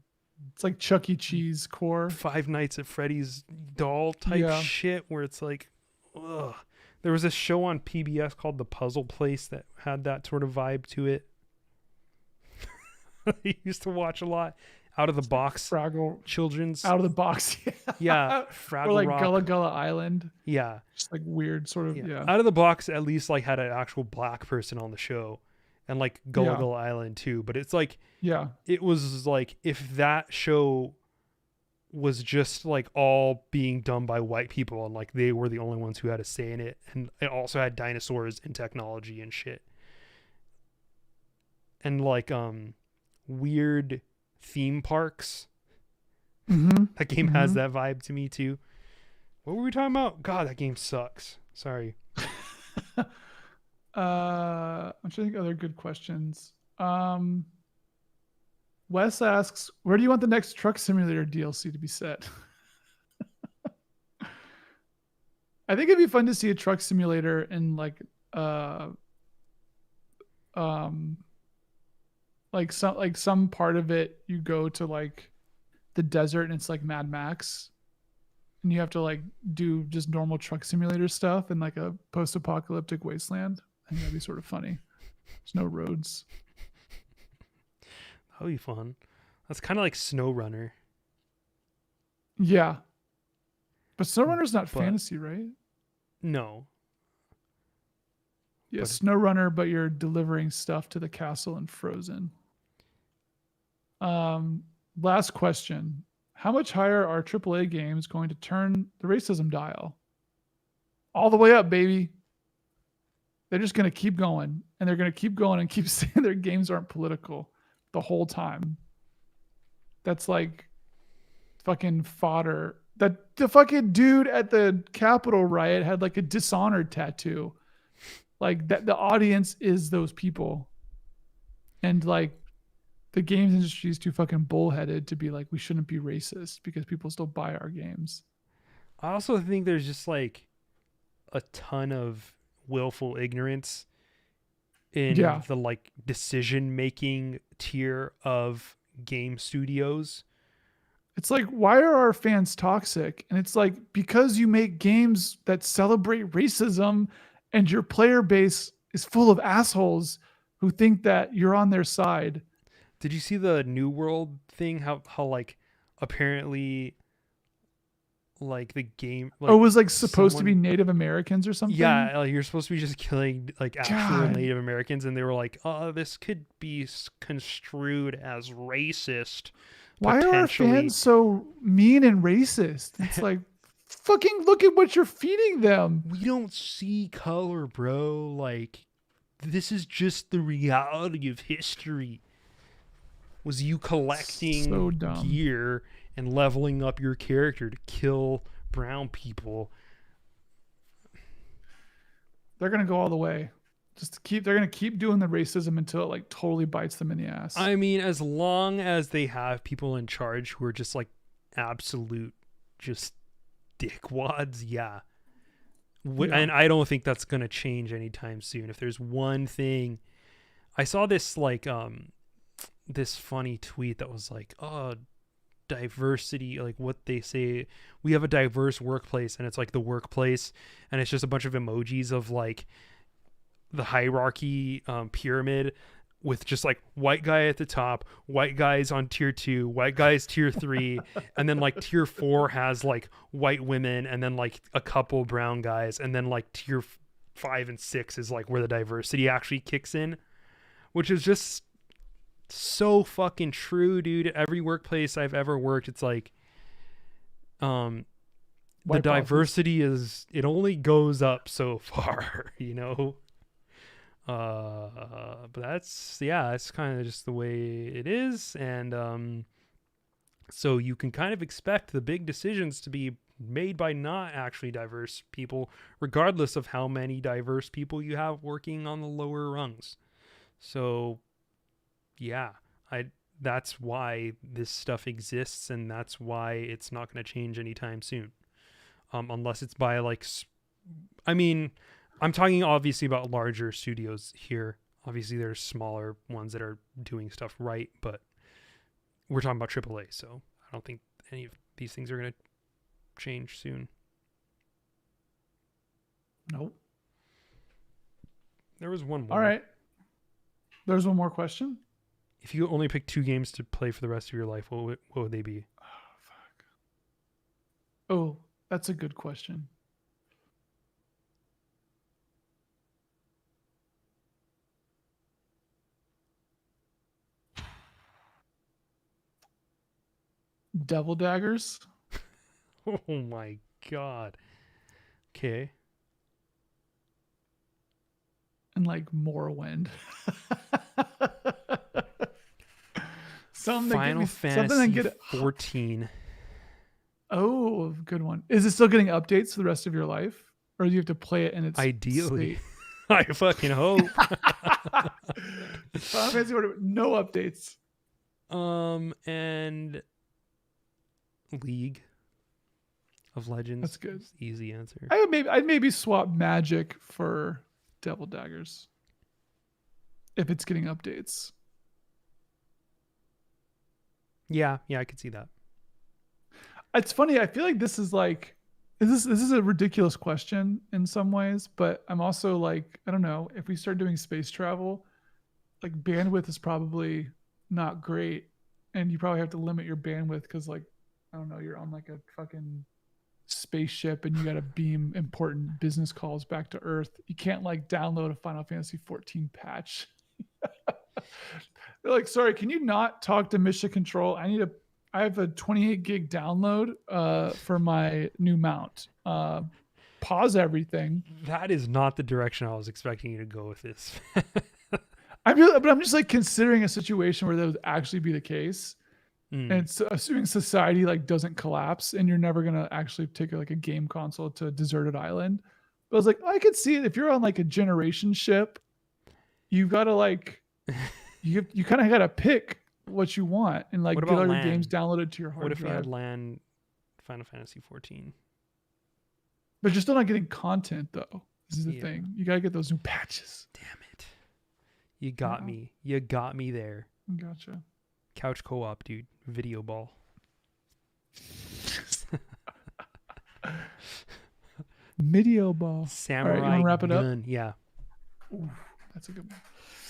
It's like Chuck E. Cheese core. Five Nights at Freddy's doll type Yeah. shit where it's like, ugh. There was a show on PBS called The Puzzle Place that had that sort of vibe to it. I used to watch a lot. Out of the Box Fraggle. children's. Out of the Box. Yeah, Fraggle or like Rock. Gullah Gullah Island. Yeah. Just like weird sort of, yeah. Out of the Box at least like had an actual black person on the show. And like Gullah Yeah. Gullah Island too. But it's like, Yeah. it was like if that show was just like all being done by white people and like they were the only ones who had a say in it, and it also had dinosaurs and technology and shit and like weird theme parks. Mm-hmm. That game has that vibe to me too. What were we talking about? God, that game sucks. Sorry. I'm trying to think of other good questions. Wes asks, where do you want the next Truck Simulator DLC to be set? I think it'd be fun to see a truck simulator in like some part of it you go to like the desert and it's like Mad Max and you have to like do just normal truck simulator stuff in like a post-apocalyptic wasteland. I think that'd be sort of funny. There's no roads. That would be fun. That's kind of like SnowRunner. Yeah. But SnowRunner's not fantasy, right? No. Yeah, SnowRunner, but you're delivering stuff to the castle in Frozen. Last question. How much higher are AAA games going to turn the racism dial? All the way up, baby. They're just going to keep going. And they're going to keep going and keep saying their games aren't political the whole time. That's like fucking fodder. That the fucking dude at the Capitol riot had like a Dishonored tattoo. Like that, the audience is those people. And like the games industry is too fucking bullheaded to be like, we shouldn't be racist because people still buy our games. I also think there's just like a ton of willful ignorance in the like decision making tier of game studios. It's like, why are our fans toxic? And it's like, because you make games that celebrate racism and your player base is full of assholes who think that you're on their side. Did you see the New World thing? How like apparently like the game like it was like supposed to be Native Americans or something? Yeah, like you're supposed to be just killing like actual God. Native Americans, and they were like, oh, this could be construed as racist. Why are our fans so mean and racist? It's like, fucking look at what you're feeding them. We don't see color, bro. Like, this is just the reality of history. Was you collecting gear and leveling up your character to kill brown people? They're gonna go all the way. They're gonna keep doing the racism until it like totally bites them in the ass. I mean, as long as they have people in charge who are just like absolute just dickwads, yeah. And I don't think that's gonna change anytime soon. If there's one thing, I saw this like this funny tweet that was like, oh, diversity, like what they say, we have a diverse workplace, and it's like the workplace, and it's just a bunch of emojis of like the hierarchy pyramid with just like white guy at the top, white guys on tier 2, white guys tier 3, and then like tier 4 has like white women, and then like a couple brown guys, and then like tier 5 and 6 is like where the diversity actually kicks in, which is just so fucking true, dude. At every workplace I've ever worked, it's like the diversity is, it only goes up so far, you know. But that's kind of just the way it is, and so you can kind of expect the big decisions to be made by not actually diverse people, regardless of how many diverse people you have working on the lower rungs. So yeah, that's why this stuff exists, and that's why it's not going to change anytime soon, unless it's by like, I mean, I'm talking obviously about larger studios here. Obviously, there's smaller ones that are doing stuff right, but we're talking about AAA, so I don't think any of these things are going to change soon. Nope. There was one more. All right. There's one more question. If you only pick 2 games to play for the rest of your life, what would they be? Oh, fuck. Oh, that's a good question. Devil Daggers. Oh my god. Okay. And like Morrowind. Final Fantasy 14. Oh, good one. Is it still getting updates for the rest of your life? Or do you have to play it in its Ideally. state? I fucking hope. Final Fantasy 14, no updates. And League of Legends. That's good. Easy answer. I'd maybe swap Magic for Devil Daggers if it's getting updates. Yeah, I could see that. It's funny. I feel like this is a ridiculous question in some ways, but I'm also like, I don't know, if we start doing space travel, like bandwidth is probably not great, and you probably have to limit your bandwidth because, like, I don't know, you're on like a fucking spaceship and you got to beam important business calls back to Earth. You can't like download a Final Fantasy 14 patch. They're like, sorry, can you not talk to Mission Control? I have a 28 gig download for my new mount. Pause everything. That is not the direction I was expecting you to go with this. But I'm just like considering a situation where that would actually be the case. And so assuming society like doesn't collapse and you're never going to actually take like a game console to a deserted island. But I was like, I could see it if you're on like a generation ship, you've got to like, you kind of got to pick what you want and like get all your games downloaded to your hard drive. What if you had LAN Final Fantasy 14? But you're still not getting content though. This is the thing. You got to get those new patches. Damn it. You got me. You got me there. Gotcha. Couch co-op, dude. Video ball. Video ball. Samurai. You want to wrap it up? Yeah. Ooh, that's a good one.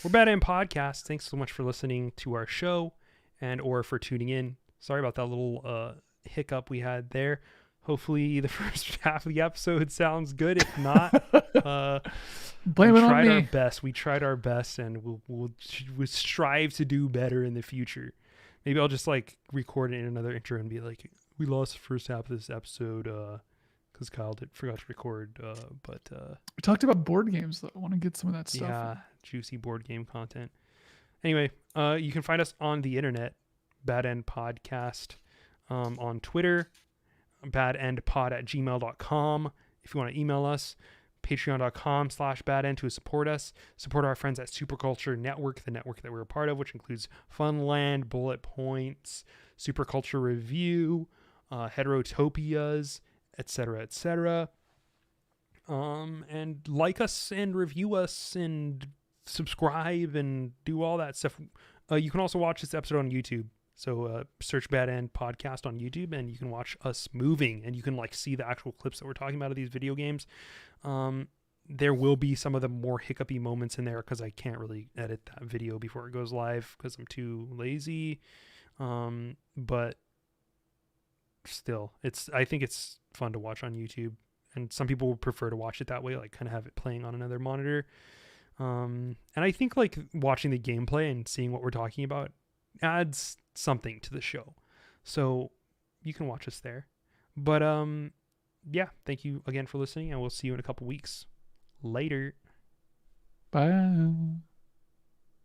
We're Bad End Podcast. Thanks so much for listening to our show and or for tuning in. Sorry about that little hiccup we had there. Hopefully the first half of the episode sounds good. If not, blame it on me. We tried our best, and we'll strive to do better in the future. Maybe I'll just like record it in another intro and be like, we lost the first half of this episode because Kyle forgot to record. But we talked about board games though. I want to get some of that stuff. Yeah, juicy board game content. Anyway, you can find us on the internet, Bad End Podcast, on Twitter, badendpod@gmail.com. If you want to email us, patreon.com/badend to support us. Support our friends at Superculture Network, the network that we're a part of, which includes Funland, Bullet Points, Superculture Review, Heterotopias, etc., etc. And like us and review us and subscribe and do all that stuff. You can also watch this episode on YouTube. So search Bad End Podcast on YouTube and you can watch us moving and you can like see the actual clips that we're talking about of these video games. There will be some of the more hiccupy moments in there because I can't really edit that video before it goes live because I'm too lazy. But still, I think it's fun to watch on YouTube, and some people would prefer to watch it that way, like kind of have it playing on another monitor. And I think like watching the gameplay and seeing what we're talking about adds something to the show, so you can watch us there. But yeah, thank you again for listening, and we'll see you in a couple weeks. Later. Bye.